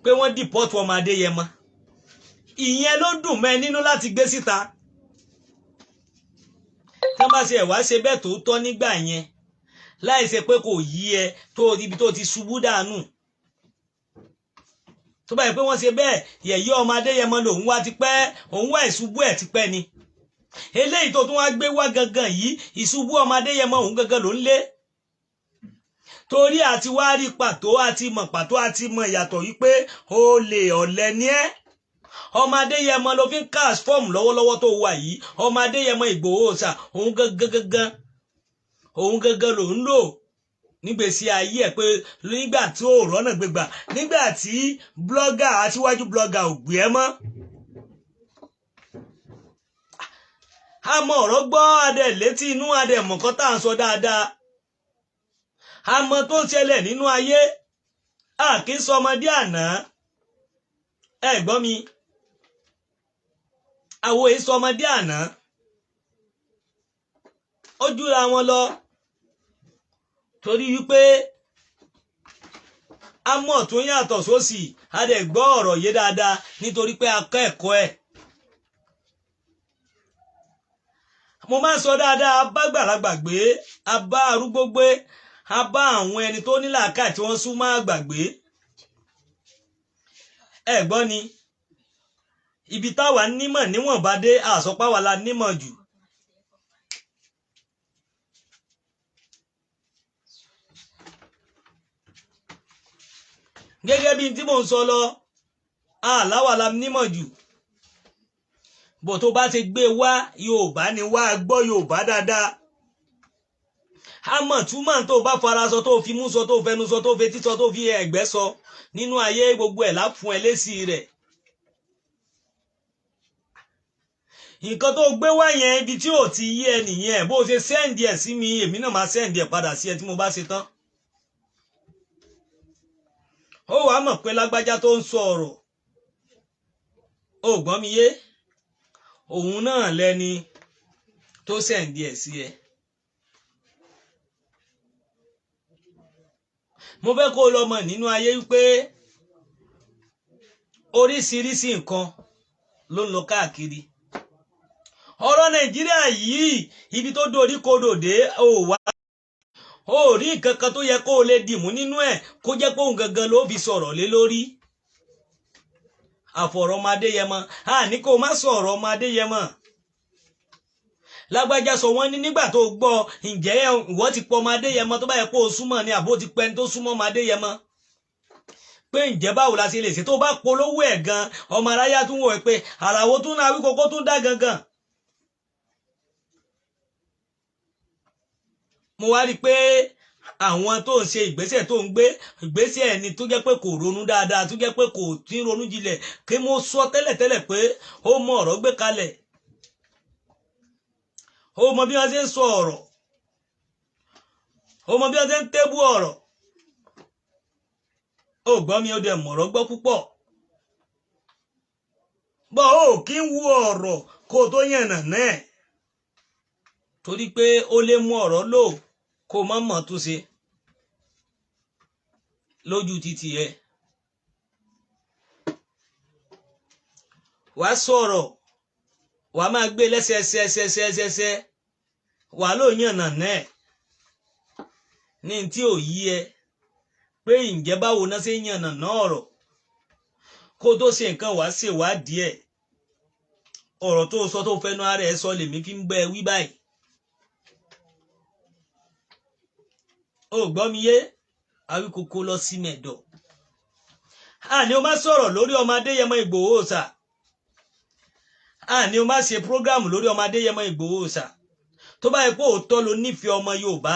pé wọ́n deport ọmọ Adéyẹmọ ìyẹn ló dùn mẹ́ nínú láti gbé síta tí wọ́n bá ṣe ẹ̀wá ṣe bẹ́ẹ̀ tó tọ́ nígbà yẹn láì ṣe pé kò yí ẹ tó ibi tó ti ṣubú dànù tó bá yẹ pé wọ́n ṣe bẹ́ẹ̀ yẹ̀yẹ́ ọmọ Adéyẹmọ lòun wá ti pẹ́ òun wá ìṣubú ẹ̀ ti pẹ́ ni eléyìí tó tún wá gbé wá gangan yìí ìṣubú ọmọ Adéyẹmọ òun gangan ló ń lé torí àti wá rí pàtó àti mọ̀ ìyàtọ̀ yìí pé olè ọ̀lẹ ni ẹ́ ọmọ Adéyẹmọ ló fi ń cash form lọ́wọ́lọ́wọ́ tó wà yìí ọmọ Adéyẹmọ Ìgbòho ṣá òun gangan ló ń lò nígbèsí ayé ẹ̀ pé nígbà tí ó rọ́nà gbégbà nígbà tí blogger àtiwájú blogger ò gbé ẹ mọ́ àmọ́ ọ̀rọ̀ gbọ́ adẹ̀ létí inú adẹ̀ mọ̀kọ́ tá à ń sọ dáadáa àmọ́ tó ń ṣẹlẹ̀ nínú ayé a kì í sọmọdé àná ẹ gbọ́ mi àwo èyí sọmọdé àná ó júra wọn lọ torí wípé a mọ̀ tó yàtọ̀ sósì a dẹ̀ gbọ́ ọ̀rọ̀ yé dáadáa nítorí pé a kọ́ ẹ̀kọ́ ẹ̀ mo máa ń sọ dáadáa bá gbàlagbà gbé a bá arúgbó gbé a bá àwọn ẹni tó ní làákàyè tí wọ́n sún máa gbàgbé ẹ gbọ́ ni ibi táwa nímọ̀ níwọ̀nba dé àsọpáwa la nímọ̀ jù gẹ́gẹ́ bí tí mò ń sọ lọ àláwà la nímọ̀ jù bó tó bá ti gbé wá Yorùbá ni wá gbọ́ Yorùbá dáadáa àmọ́ túmọ̀ tó bá fara sọ tó fi mú sọ tó fẹnu sọ tó fetí sọ tó fi ẹ̀gbẹ́ sọ nínú ayé gbogbo ẹ̀ láfún ẹ lésì rẹ̀ nǹkan tó gbé wá yẹn ibi tí ò ti yé ẹ nìyẹn bó ṣe sẹ́ǹdì ẹ̀ sí mi èmi náà máa sẹ́ǹdì ẹ̀ padà sí ẹ tí mo bá ṣe tán ó wàá mọ̀ pé lágbájá tó ń sọ ọ̀rọ̀ ó gbọ́n mi yé òun náà lẹni tó sẹ́ǹdì ẹ̀ sí ẹ mo fẹ́ kó lọ mọ̀ nínú ayé wípé oríṣiríṣi nǹkan ló ń lọ káàkiri ọ̀rọ̀ Nàìjíríà yìí ibi tó dorí kodò dé ó wá ó rí nǹkan kan tó yẹ kó o lè dìmú nínú ẹ̀ kó jẹ́ pé òun gangan ló fi sọ̀rọ̀ lé lórí àfọ̀rọ̀ ọmọ Adéyẹmọ ní kó o má sọ̀rọ̀ ọmọ Adéyẹmọ lágbájá sọ wọ́n ní nígbà tó gbọ́ ǹjẹ́ ìwọ ti pọ̀ ọmọ Adéyẹmọ tó bá yẹ kó o súnmọ́ ni àbó ti pẹ́ni tó súnmọ́ ọmọ Adéyẹmọ pé ǹjẹ́ báwo la ṣe lè ṣe tó bá polówó ẹ̀ gan ọmọ aráyá tún wọ̀ ẹ́ pé àràwọ tún náà Awíkókó tún dá gangan mo wá rí i pé àwọn tó ń ṣe ìgbésẹ̀ tó ń gbé ìgbésẹ̀ ẹni tó jẹ́ pé kò ronú dáadáa tó jẹ́ pé kò tí ń ronú jinlẹ̀ kí mo sọ tẹ́lẹ̀tẹ́lẹ̀ pé ó mọ ọ̀rọ̀ gbé kalẹ̀ ó mọ bí wọ́n ṣe ń sọ ọ̀rọ̀ ó mọ bí wọ́n ṣe ń tébù ọ̀rọ̀ ó gbọ́ mi ó dẹ̀ mọ̀rọ̀ gbọ́ púpọ̀ bọ́ ó kí ń wu ọ̀rọ̀ kó tó yànnà náà torí pé ó lè mú ọ̀rọ̀ lò kó má mọ̀ tó ṣe lójú títì ẹ wàá sọ̀rọ̀ wàá máa gbé lẹ́sẹẹsẹẹsẹẹsẹ wàá ló yànnà náà ní tí ò yí ẹ pé ǹjẹ́ báwo náà ṣe yànnà náà ọ̀rọ̀ kó tó ṣe nǹkan wàá ṣèwádìí ẹ̀ ọ̀rọ̀ tó sọ tó fẹ́nu ara ẹ̀ sọ lèmi fi ń gbẹ́ wí báyìí ó gbọ́ mi yé Awíkókó lọ sí mẹ́dọ̀ àní o má sọ̀rọ̀ lórí ọmọ Adéyẹmọ Ìgbòho ṣá àní o má ṣe prógráàmù lórí ọmọ Adéyẹmọ Ìgbòho ṣá tó bá yẹ pé òótọ́ ló nífẹ̀ẹ́ ọmọ Yorùbá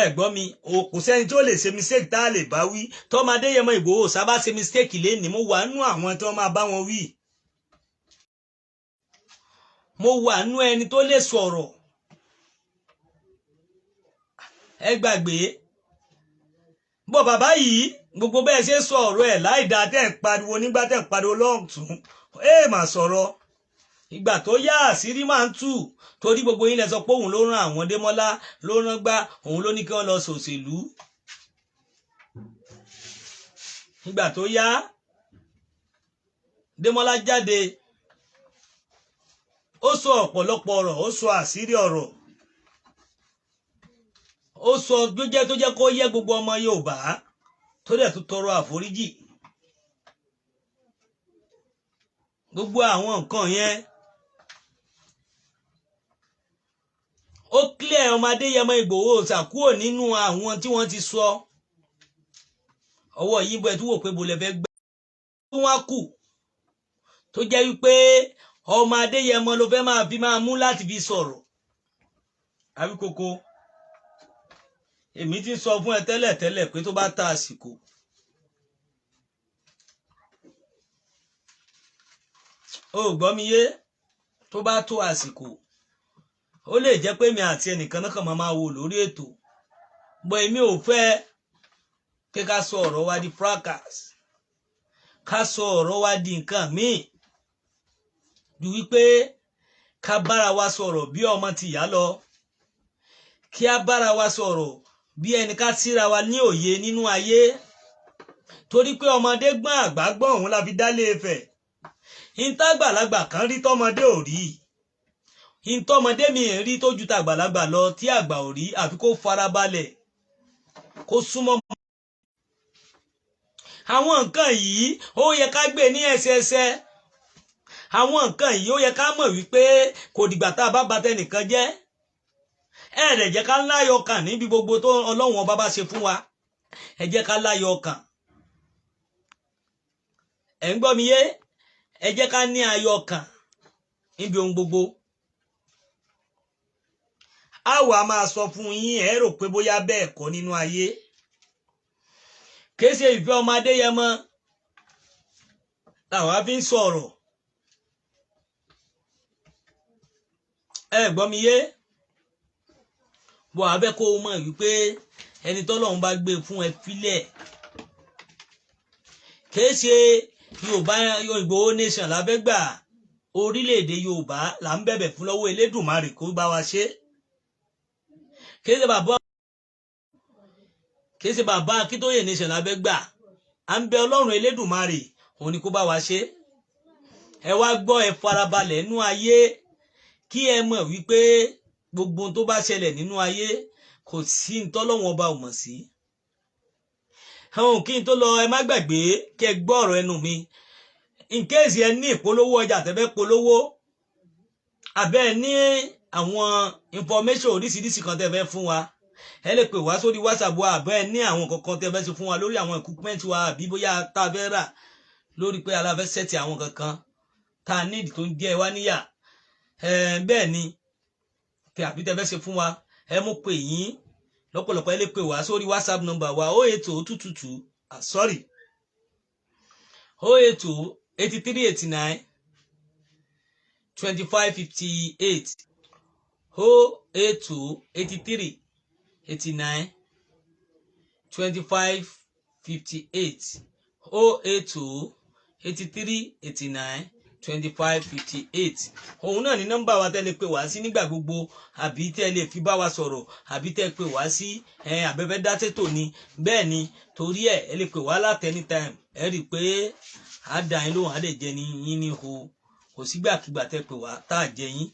ẹ gbọ́ mi kò sẹ́ni tó lè ṣe mistake tá a lè bá wí tọ́mọ Adéyẹmọ Ìgbòho ṣá bá ṣe mistake lẹ́ni mo wà nú àwọn tí wọ́n máa bá wọn wí mo wà nú ẹni tó lè sọ̀rọ̀ ẹ gbàgbé bọ́ bàbá yìí gbogbo bẹ́ẹ̀ ṣe sọ ọ̀rọ̀ ẹ̀ láìda tẹ́ ń pariwo nígbà tẹ́ ń pariwo lọ́ọ̀tún mà sọ̀rọ̀ ìgbà tó yá àṣírí máa ń tú torí gbogbo yín lẹ sọ pé òun ló rán àwọn Démọ́lá ló rán gbá òun ló ní kí wọ́n lọ ṣòṣèlú ìgbà tó yá Démọ́lá jáde ó sọ ọ̀pọ̀lọpọ̀ ọ̀rọ̀ ó sọ àṣírí ọ̀rọ̀ ó sọ tó jẹ́ kó yẹ gbogbo ọmọ Yorùbá tó dẹ̀ tún tọrọ àforíjì gbogbo àwọn nǹkan yẹn ó clear ọmọ Adéyẹmọ Ìgbòho ṣàkúrò nínú àwọn tí wọ́n ti sọ ọwọ́ yìí bọ́ ẹ tún wò pé bo lẹ fẹ́ gbé tó wá kù tó jẹ́ wípé ọmọ Adéyẹmọ ló fẹ́ máa mú láti fi sọ̀rọ̀ Awíkókó èmi ti sọ fún ẹ tẹ́lẹ̀ pé tó bá ta àsìkò ó gbọ́ mi yé tó bá tó àsìkò ó lè jẹ́ pé mi àti ẹnìkan náà kàn máa wò lórí ètò bọ́ èmi ò fẹ́ pé ká sọ ọ̀rọ̀ wa di fracas ká sọ ọ̀rọ̀ wa di nǹkan míì ju wípé ká bára wa sọ̀rọ̀ bí ọmọ tìyá lọ kí á bára wa sọ̀rọ̀ bí ẹni ká síra wa ní òye nínú ayé torí pé ọmọdé gbọ́n àgbà gbọ́n òun la fi dálé Ifẹ̀ ìntàgbàlagbà kan rí tọmọdé ò rí ìntọmọdé mi rí tó ju tàgbàlagbà lọ tí àgbà ò rí àfi kó farabalẹ̀ kó súnmọ́ àwọn nǹkan yìí ó yẹ ká gbé ní ẹsẹẹsẹ àwọn nǹkan yìí ó yẹ ká mọ̀ wípé kò dìgbà tá a bá bà tẹnìkan jẹ́ ẹ rẹ̀ jẹ́ ká láyọ̀ ọkàn níbi gbogbo tó Ọlọ́run ọba bá ṣe fún wa ẹ jẹ́ ká láyọ̀ ọkàn ẹ ń gbọ́ mi yé ẹ jẹ́ ká ní ayọ̀ ọkàn níbi ohun gbogbo a wá máa sọ fún yín ẹ rò pé bóyá bẹ́ẹ̀ kọ́ nínú ayé kése ìfẹ́ ọmọ Adéyẹmọ làwọn fi ń sọ̀rọ̀ ẹ gbọ́ mi yé bọ́ abẹ́ kó o mọ̀ wípé ẹni tọ́lọ́run bá gbé fún ẹ fílẹ̀ kése Yorùbá Ìgbòho nation lábẹ́ gbà orílẹ̀-èdè Yorùbá là ń bẹ̀bẹ̀ fún lọ́wọ́ Elédùmarè kó bá wa ṣe kése bàbá Akíntóyè nation lábẹ́ gbà à ń bẹ Ọlọ́run Elédùmarè òun ni kó bá wa ṣe ẹ wá gbọ́ ẹ farabalẹ̀ nínú ayé kí ẹ mọ̀ wípé gbogbo tó bá ṣẹlẹ̀ nínú ayé kò sí ntọ́lọ́wọ́n ọba ò mọ̀ sí kí n tó lọ ẹ má gbàgbé kí ẹ gbọ́ ọ̀rọ̀ ẹnu mi in case ẹ ní ìpolówó ọjà tẹ́fẹ́ polówó àbẹ́ ẹ ní àwọn information oríṣiríṣi kan tẹ́fẹ́ fún wa ẹ lè pè wá sórí WhatsApp wa àbẹ́ ẹ ní àwọn kankan tẹ́fẹ́ ṣe fún wa lórí àwọn equipment wa àbí bóyá tá a fẹ́ rà lórí pé aláfẹ́ sẹ́ẹ̀tì àwọn kankan tá a need tó ń jẹ́ wá níyà bẹ́ẹ̀ ni pé àbí tẹ́fẹ́ ṣe fún wa ẹ mú pè yín lọ́pọ̀lọpọ̀ ẹ lè pè wá sórí WhatsApp number wa 08022 0808389 2558 0808389 2558 0808389 2558 òun náà ní nọ́mbà wa tẹ́ lè pè wá sí nígbà gbogbo àbí tẹ́ lè fi bá wa sọ̀rọ̀ àbí tẹ́ pè wá sí abẹ́fẹ́ dátẹ́tò ni bẹ́ẹ̀ ni torí ẹ lè pè wá láti anytime ẹ rí i pé á dá yín lóhùn á lè jẹ ní yín ní ho kò sígbàkigbà tẹ́ pè wá tá à jẹ yín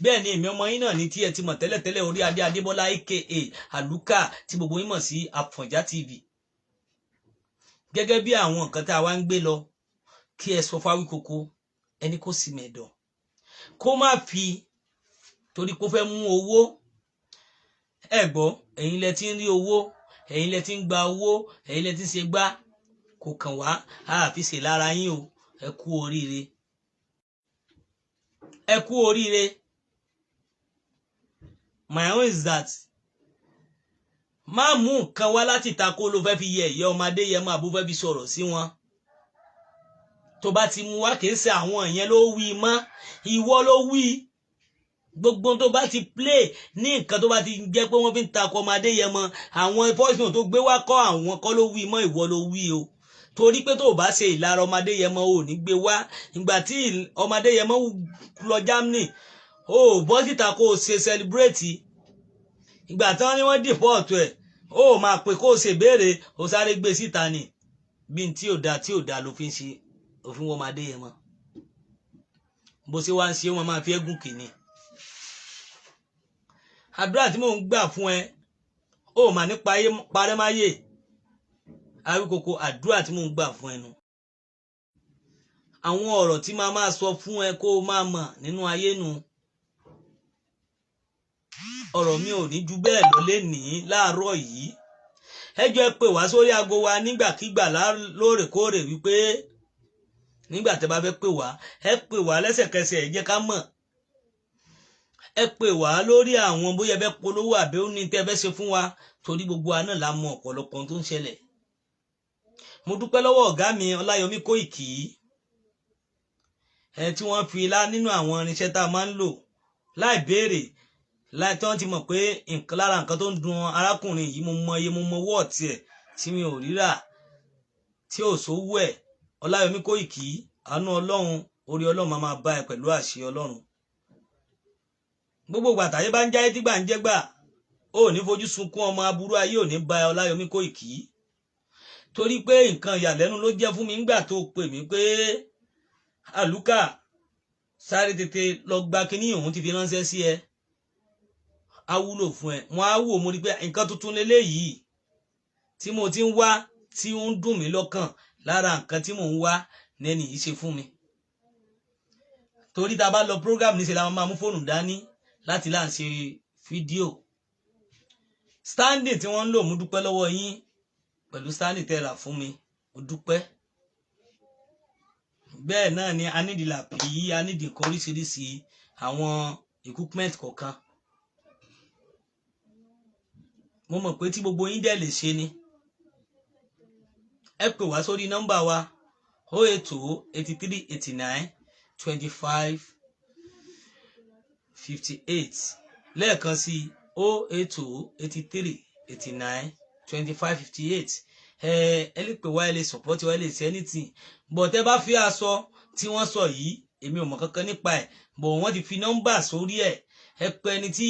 bẹ́ẹ̀ ni èmi ọmọ yín náà ní tí ẹ ti mọ̀ tẹ́lẹ̀tẹ́lẹ̀ Orí Adé Adébọ́lá aka Àlùkà tí gbogbo yín mọ̀ sí Àfọ̀njá TV gẹ́gẹ́ bí àwọn nǹkan tá a wá ń gbé lọ kí ẹ sọ fún Awíkókó ẹni kó sì mẹ̀dọ̀ kó má fi torí kó fẹ́ mú owó ẹ gbọ́ ẹ̀yin lẹ ti ń rí owó ẹ̀yin lẹ ti ń gba owó ẹ̀yin lẹ ti ń ṣe gbá kò kàn wá àfi ṣe lára yín o ẹ kú oríire ẹ kú oríire my own is that má mú nǹkan wá láti ta kó ló fẹ́ fi yẹ ìyá ọmọ Adéyẹmọ àbó fẹ́ fi sọ̀rọ̀ sí wọn tó bá ti mú wá kìí ṣe àwọn ìyẹn ló wí mọ́ ìwọ ló wí gbogbo tó bá ti play ní nǹkan tó bá ti jẹ́ pé wọ́n fi ń takò ọmọ Adéyẹmọ àwọn voice note tó gbé wá kọ́ àwọn kọ́ ló wí mọ́ ìwọ ló wí o torí pé tó bá ṣe ìlara ọmọ Adéyẹmọ ò ní gbé wá ìgbà tí ọmọ Adéyẹmọ lọ Germany ó bọ́ síta kó o ṣe celebrate ìgbà tí wọ́n ní wọ́n deport ẹ̀ ó máa pè kó o ṣe béèrè ó sáré gbé síta ni bí n tí ò da ló fi ń ṣe òfin wọn ọmọ Adéyẹmọ bó ṣe wá ń ṣe wọn máa fi ẹ́gùn kìíní àdúrà tí mò ń gbà fún ẹ ó mà ní parẹ́máyé Awikoko àdúrà tí mò ń gbà fún ẹnu àwọn ọ̀rọ̀ tí máa sọ fún ẹ kó o máa mọ̀ nínú ayé nu ọ̀rọ̀ mi ò ní ju bẹ́ẹ̀ lọ lénìí láàárọ̀ yìí ẹ jọ̀ọ́ ẹ pè wá sórí aago wa nígbàkigbà lóòrèkóòrè wípé nígbà tẹ́ bá fẹ́ pè wá ẹ pè wá lẹ́sẹ̀kẹsẹ̀ ẹ jẹ́ ká mọ̀ ẹ pè wá lórí àwọn bóyá ẹ fẹ́ polówó àbí ó ní tẹ́ fẹ́ ṣe fún wa torí gbogbo àná la mọ̀ ọ̀pọ̀lọpọ̀ tó ń ṣẹlẹ̀ mo dúpẹ́ lọ́wọ́ ọ̀gá mi Ọláyọmí Kóìkì tí wọ́n fi nínú àwọn irinṣẹ́ tá a máa ń lò láì béèrè láì tí wọ́n ti mọ̀ pé lára nǹkan tó ń dùn arákùnrin yìí mo mọ wọ́ọ̀tì ẹ̀ tí mi ò ríra tí ò sówó ẹ̀ Ọláyọmí Kóìkì àánú Ọlọ́run orí Ọlọ́run máa bá ẹ pẹ̀lú àṣẹ Ọlọ́run gbogbo ìgbà táyé bá ń jáyé tí gbà ń jẹ́gbà ó ní fojú sunkún ọmọ aburú ayé ò ní bá Ọláyọmí Kóìkì torí pé nǹkan ìyàlẹ́nu ló jẹ́ fún mi nígbà tó pè mí pé àlùkà sáré tètè lọ gba kíní òun ti fi ránṣẹ́ sí ẹ á wúlò fún ẹ wọn á wò mo rí pé nǹkan tuntun leléyìí tí mo ti ń wá tí ó ń dùn mí lọ́kàn lára nǹkan tí mò ń wá nẹ́ni yìí ṣe fún mi torí tá a bá lọ program níṣẹ́ la máa mú fóònù dání láti là ń ṣe fídíò standing tí wọ́n ń lò mú dúpẹ́ lọ́wọ́ yín pẹ̀lú standing tẹ́ rà fún mi mo dúpẹ́ bẹ́ẹ̀ náà ni a nídìí làpì a nídìí nǹkan oríṣiríṣi àwọn equipment kọ̀ọ̀kan mo mọ̀ pé tí gbogbo yín dẹ̀ lè ṣe ni ẹ pè wá sórí nọ́mbà wa 08083892558 lẹ́ẹ̀kan sí 08083892558 ẹ lè pè wá ẹ lè support wá ẹ lè ṣe anything bọ̀ tẹ́ bá fi aṣọ tí wọ́n sọ yìí èmi ò mọ̀ kankan nípa ẹ̀ bọ̀ wọ́n ti fi nọ́mbà sórí ẹ̀ ẹ pè ẹni tí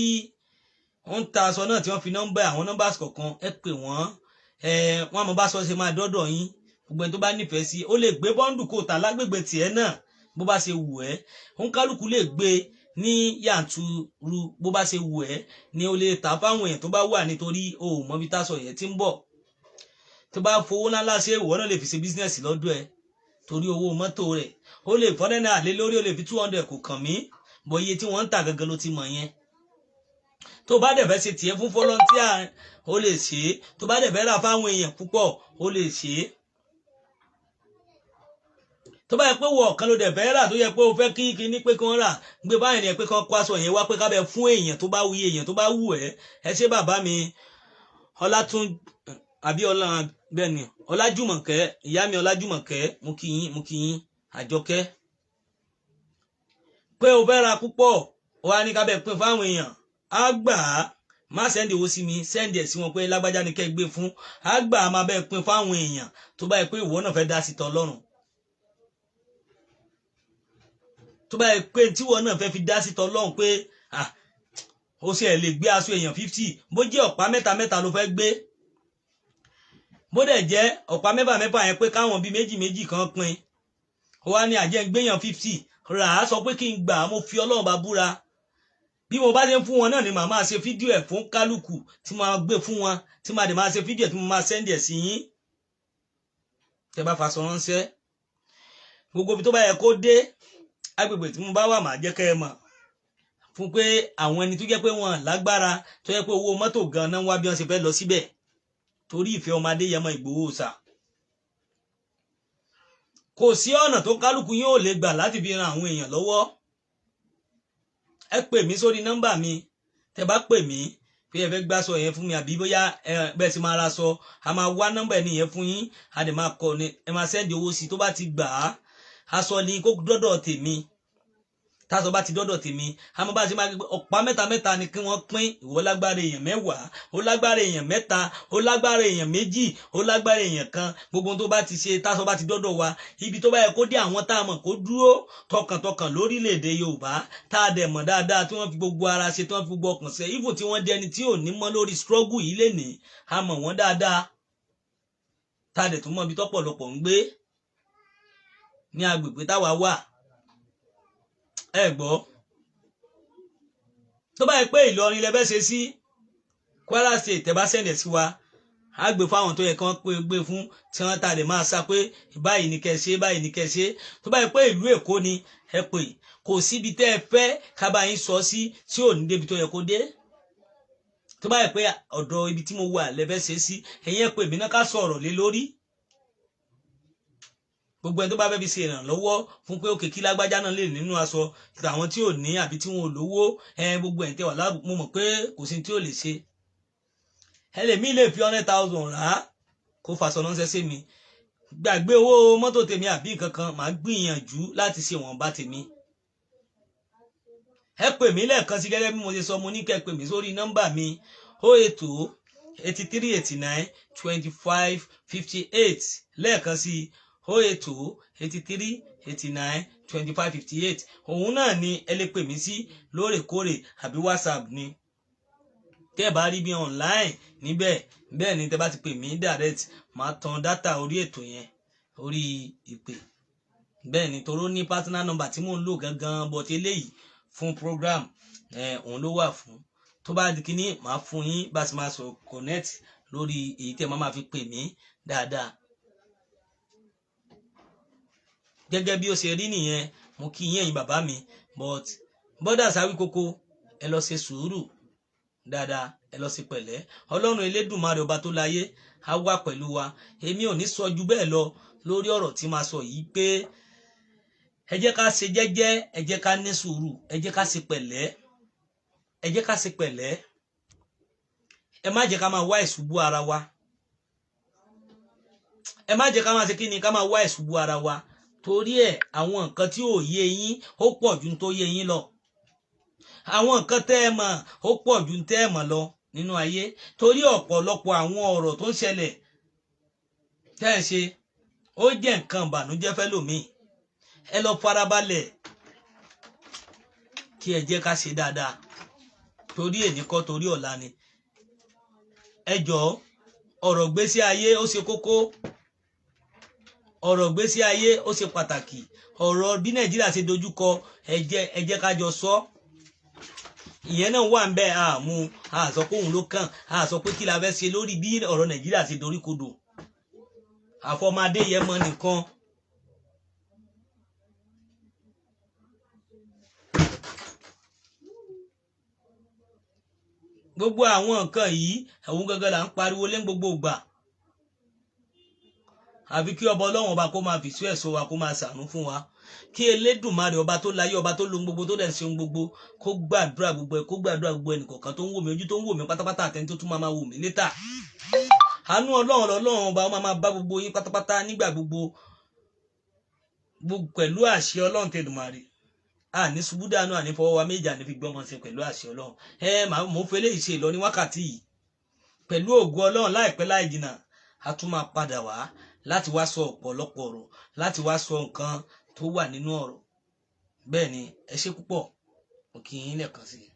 wọ́n ń ta aṣọ náà tí wọ́n fi nọ́mbà àwọn nọ́mbà kọ̀ọ̀kan ẹ pè wọ́n wọ́n mọ̀ bá aṣọ ṣe máa dọ́dọ̀ yín gbogbo ẹni tó bá nífẹ̀ẹ́ sí ó lè gbé bọ́ńdù kó ta lágbègbè tiẹ̀ náà bó bá ṣe wù ẹ́ òǹkálùkù lè gbé ní yàntúrú bó bá ṣe wù ẹ́ ni o lè tà fáwọn èèyàn tó bá wà nítorí o ò mọ̀ bí táṣọ yẹn ti ń bọ̀ tó bá fowó ńláńlá ṣe ìwọ náà lè fi ṣe bísínẹ́sì lọ́dọ̀ ẹ̀ torí owó mọ́tò rẹ̀ ó lè fọ́nẹ́ náà lé lórí ó lè fi 200 kò kàn mí bọ̀ iye tí wọ́n ń tà gangan ló ti mọ̀ yẹn tó bá dẹ̀ fẹ́ ṣe tiẹ̀ fún volunteer ó lè ṣe é tó bá dẹ̀ fẹ́ rà fáwọn èèyàn púpọ̀ ó lè ṣe é tó bá yẹ pé wọ ọ̀kan ló dẹ̀ fẹ́ rà tó yẹ pé o fẹ́ kí kíní pé kí wọ́n rà gbé báyìí ni ẹ pé kí wọ́n kó aṣọ yẹn wá pé kábẹ́ fún èèyàn tó bá wù èèyàn tó bá wù ẹ́ ẹ ṣé bàbá mi Ọlátún àbí bẹ́ẹ̀ ni Ọlájùmọ̀kẹ́ ìyá mi Ọlájùmọ̀kẹ́ mo kí yín Àjọkẹ́ pé o fẹ́ ra púpọ̀ o wá ní kábẹ́ pín fáwọn èèyàn á gbà á má sẹ́ndì owó sí mi sẹ́ndì ẹ̀ sí wọn pé lágbájá ni kẹ́ gbé fún á gbà á máa bẹ́ẹ̀ pín fáwọn èèyàn tó bá yẹ pé ìwọ náà fẹ́ dá sí tọlọ́run tó bá yẹ pé tíwọ náà fẹ́ fi dá sí tọlọ́run pé ó ṣe ẹ̀ lè gbé aṣọ èèyàn 50 bó jẹ́ ọ̀pá mẹ́ta ló fẹ́ gbé bó dẹ̀ jẹ́ ọ̀pá mẹ́fà yẹn pé káwọn bíi méjì kan pín ó wá ní àjẹ́ ń gbéyàn 50 rà á sọ pé kí n gbà á mo fi Ọlọ́run bá búra bí mo bá ṣe ń fún wọn náà ni màá máa ṣe fídíò ẹ̀ fún kálukú tí máa gbé fún wọn tí máa dẹ̀ máa ṣe fídíò tí mo máa sẹ́ndì ẹ̀ sí yín tẹ́ bá faṣọ ránṣẹ́ gbogbo ibi tó bá yẹ kó dé agbègbè tí mo bá wà máa jẹ́ kẹ́ ẹ mọ̀ fún pé àwọn ẹni tó jẹ́ pé wọn lágbára tó jẹ́ pé owó mọ́tò gan-an wá bí wọ́n ṣe fẹ́ lọ síbẹ̀ torí ìfẹ́ ọmọ Adéyẹmọ Ìgbòho Òòṣà kò sí ọ̀nà tó kálukú yóò lè gbà láti fi ran àwọn èèyàn lọ́wọ́ ẹ pè mí sórí nọ́mbà mi tẹ́ bá pè mí pé ẹ fẹ́ gbàsọ yẹn fún mi àbí bóyá bẹ́ẹ̀ sì máa ra sọ a máa wá nọ́mbà ẹni yẹn fún yín a dẹ̀ máa kọ ní ẹ máa sẹ́ndì owó sí tó bá ti gbà á aṣọ ni kó dọ́dọ̀ tèmi tásọ bá ti dọ́dọ̀ tèmi àmọ́ bá ṣe máa gbé ọ̀pá mẹ́ta ni kí wọ́n pín ìwọ lágbára èèyàn 10 ó lágbára èèyàn 3 ó lágbára èèyàn 2 ó lágbára èèyàn kan gbogbo tó bá ti ṣe tásọ bá ti dọ́dọ̀ wa ibi tó bá yẹ kó dé àwọn tá a mọ̀ kó dúró tọkàntọkàn lórílẹ̀‐èdè Yorùbá tá a dẹ̀ mọ̀ dáadáa tí wọ́n fi gbogbo ara ṣe tí wọ́n fi gbogbo ọkàn ṣe even tí wọ́n dẹni tí ò ní mọ́ lórí struggle yìí lénìí a mọ̀ wọ́n dáadáa tá a dẹ̀ tún mọ̀ ibi tọ́pọ̀lọpọ̀ ń gbé ní agbègbè táwa wà ẹ gbọ́ tó bá yẹ pé Ìlọrin lẹ́bẹ̀ ṣe sí Kwara State tẹ́ bá sẹ̀ǹdẹ̀ sí wa á gbé fáwọn tó yẹ kí wọ́n gbé fún tí wọ́n ta lè máa sá pé báyìí ní kẹ́ ṣe báyìí ní kẹ́ ṣe tó bá yẹ pé ìlú Èkó ni ẹ pè kò síbi tẹ́ ẹ fẹ́ ká bá yín sọ sí tí ò ní débi tó yẹ kó dé tó bá yẹ pé ọ̀dọ̀ ibi tí mo wà lẹ́bẹ̀ ṣe sí ẹ̀yin ẹ pè mí náà ká sọ̀rọ̀ lé lórí gbogbo ẹni tó bá fẹ́ fi ṣe ìrànlọ́wọ́ fún pé òkè kí lágbájá náà lè nínú aṣọ àwọn tí ò ní àbí tí wọn ò lówó gbogbo ẹ̀yin tẹ́ wà láàbù mo mọ̀ pé kò sí tí ò lè ṣe ẹlẹ́mìí lè fi 100,000 rà á kó faṣọ ránṣẹ́ sí mi gbàgbé owó mọ́tò tèmi àbí nǹkan kan màá gbìyànjú láti ṣe wọ̀nba tèmi ẹ pè mí lẹ́ẹ̀kan sí gẹ́gẹ́ bí mo ṣe sọ mo ní kẹ́ pè mí sórí nọ́mbà mi 080 83 89 25 58 lẹ́ẹ̀kan sí 080 83 89 25 58 òun náà ni ẹ lè pè mí sí lóòrèkóòrè àbí WhatsApp ni tẹ́ bá rí bí online níbẹ̀ bẹ́ẹ̀ ni tẹ́ bá ti pè mí direct máa tan data orí ètò yẹn orí ìpè bẹ́ẹ̀ ni toró ní personal number tí mò ń lò gangan but eléyìí fún program òun ló wà fún tó bá di kíní máa fún yín bá ti máa sọ connect lórí èyí tẹ́ máa fi pè mí dáadáa gẹ́gẹ́ bí ó ṣe rí nìyẹn mo kí yín ẹ̀yin bàbá mi but brothers Awikoko ẹ lọ ṣe sùúrù dáadáa ẹ lọ sí pẹ̀lẹ́ Ọlọ́run Elédùmarè ọba tó láyé á wà pẹ̀lú wa èmi ò ní sọ ju bẹ́ẹ̀ lọ lórí ọ̀rọ̀ tí máa sọ yìí pé ẹ jẹ́ ká ṣe jẹ́jẹ́ ẹ jẹ́ ká ní sùúrù ẹ jẹ́ ká ṣe pẹ̀lẹ́ ẹ jẹ́ ká ṣe pẹ̀lẹ́ ẹ má jẹ́ ká máa wá ìṣubú ara wa ẹ má jẹ́ ká máa ṣe kí ni ká máa wá ìṣubú ara wa torí ẹ̀ àwọn nǹkan tí ò yé yín ó pọ̀ ju tó yé yín lọ àwọn nǹkan tẹ́ ẹ mọ̀ ó pọ̀ ju tẹ́ ẹ mọ̀ lọ nínú ayé torí ọ̀pọ̀lọpọ̀ àwọn ọ̀rọ̀ tó ń ṣẹlẹ̀ tẹ́ ẹ ṣe ó jẹ́ nǹkan ìbànújẹ́ fẹ́lòmíì ẹ lọ farabalẹ̀ kí ẹ jẹ́ ká ṣe dáadáa torí èní kọ́ torí ọ̀la ni ẹ jọ̀ọ́ ọ̀rọ̀ gbésí ayé ó ṣe kókó ọ̀rọ̀ gbésí ayé ó ṣe pàtàkì ọ̀rọ̀ bí Nàìjíríà ṣe dojúkọ ẹ jẹ́ ká jọ sọ ìyẹn náà wà ń bẹ àmú àsọ pé òun ló kàn àsọ pé kí la fẹ́ ṣe lórí bí ọ̀rọ̀ Nàìjíríà ṣe dorí kodò àfọmọdé yẹn mọ nìkan gbogbo àwọn nǹkan yìí àwọn gangan là ń pariwo lé gbogbo ìgbà àfi kí ọba Ọlọ́run ọba kó máa fìṣú ẹ̀ṣọ́ wa kó máa ṣàánú fún wa kí Elédùmarè ọba tó láyé ọba tó lóhun gbogbo tó dẹ̀ ṣe ohun gbogbo kó gbàdúrà gbogbo ẹ̀ kó gbàdúrà gbogbo ẹnìkọ̀ọ̀kan tó ń wò mí ojú tó ń wò mí pátápátá àtẹni tó tún máa wò mí létà àánú Ọlọ́run ọba ó máa bá gbogbo yín pátápátá nígbà gbogbo pẹ̀lú àṣẹ Ọlọ́run tẹ̀dùmarè àní ṣubú dànù àní fọwọ́ wa méjì àní fi gbọ́mọ sí pẹ̀lú àṣẹ Ọlọ́run mo fẹ́ léyìí ṣe lọ ní wákàtí yìí pẹ̀lú ògo Ọlọ́run láìpẹ́ láì jìnnà a tún máa padà wá láti wá sọ ọ̀pọ̀lọpọ̀ ọ̀rọ̀ láti wá sọ nǹkan tó wà nínú ọ̀rọ̀ bẹ́ẹ̀ ni ẹ ṣé púpọ̀ mo kí yín lẹ́ẹ̀kan sí i.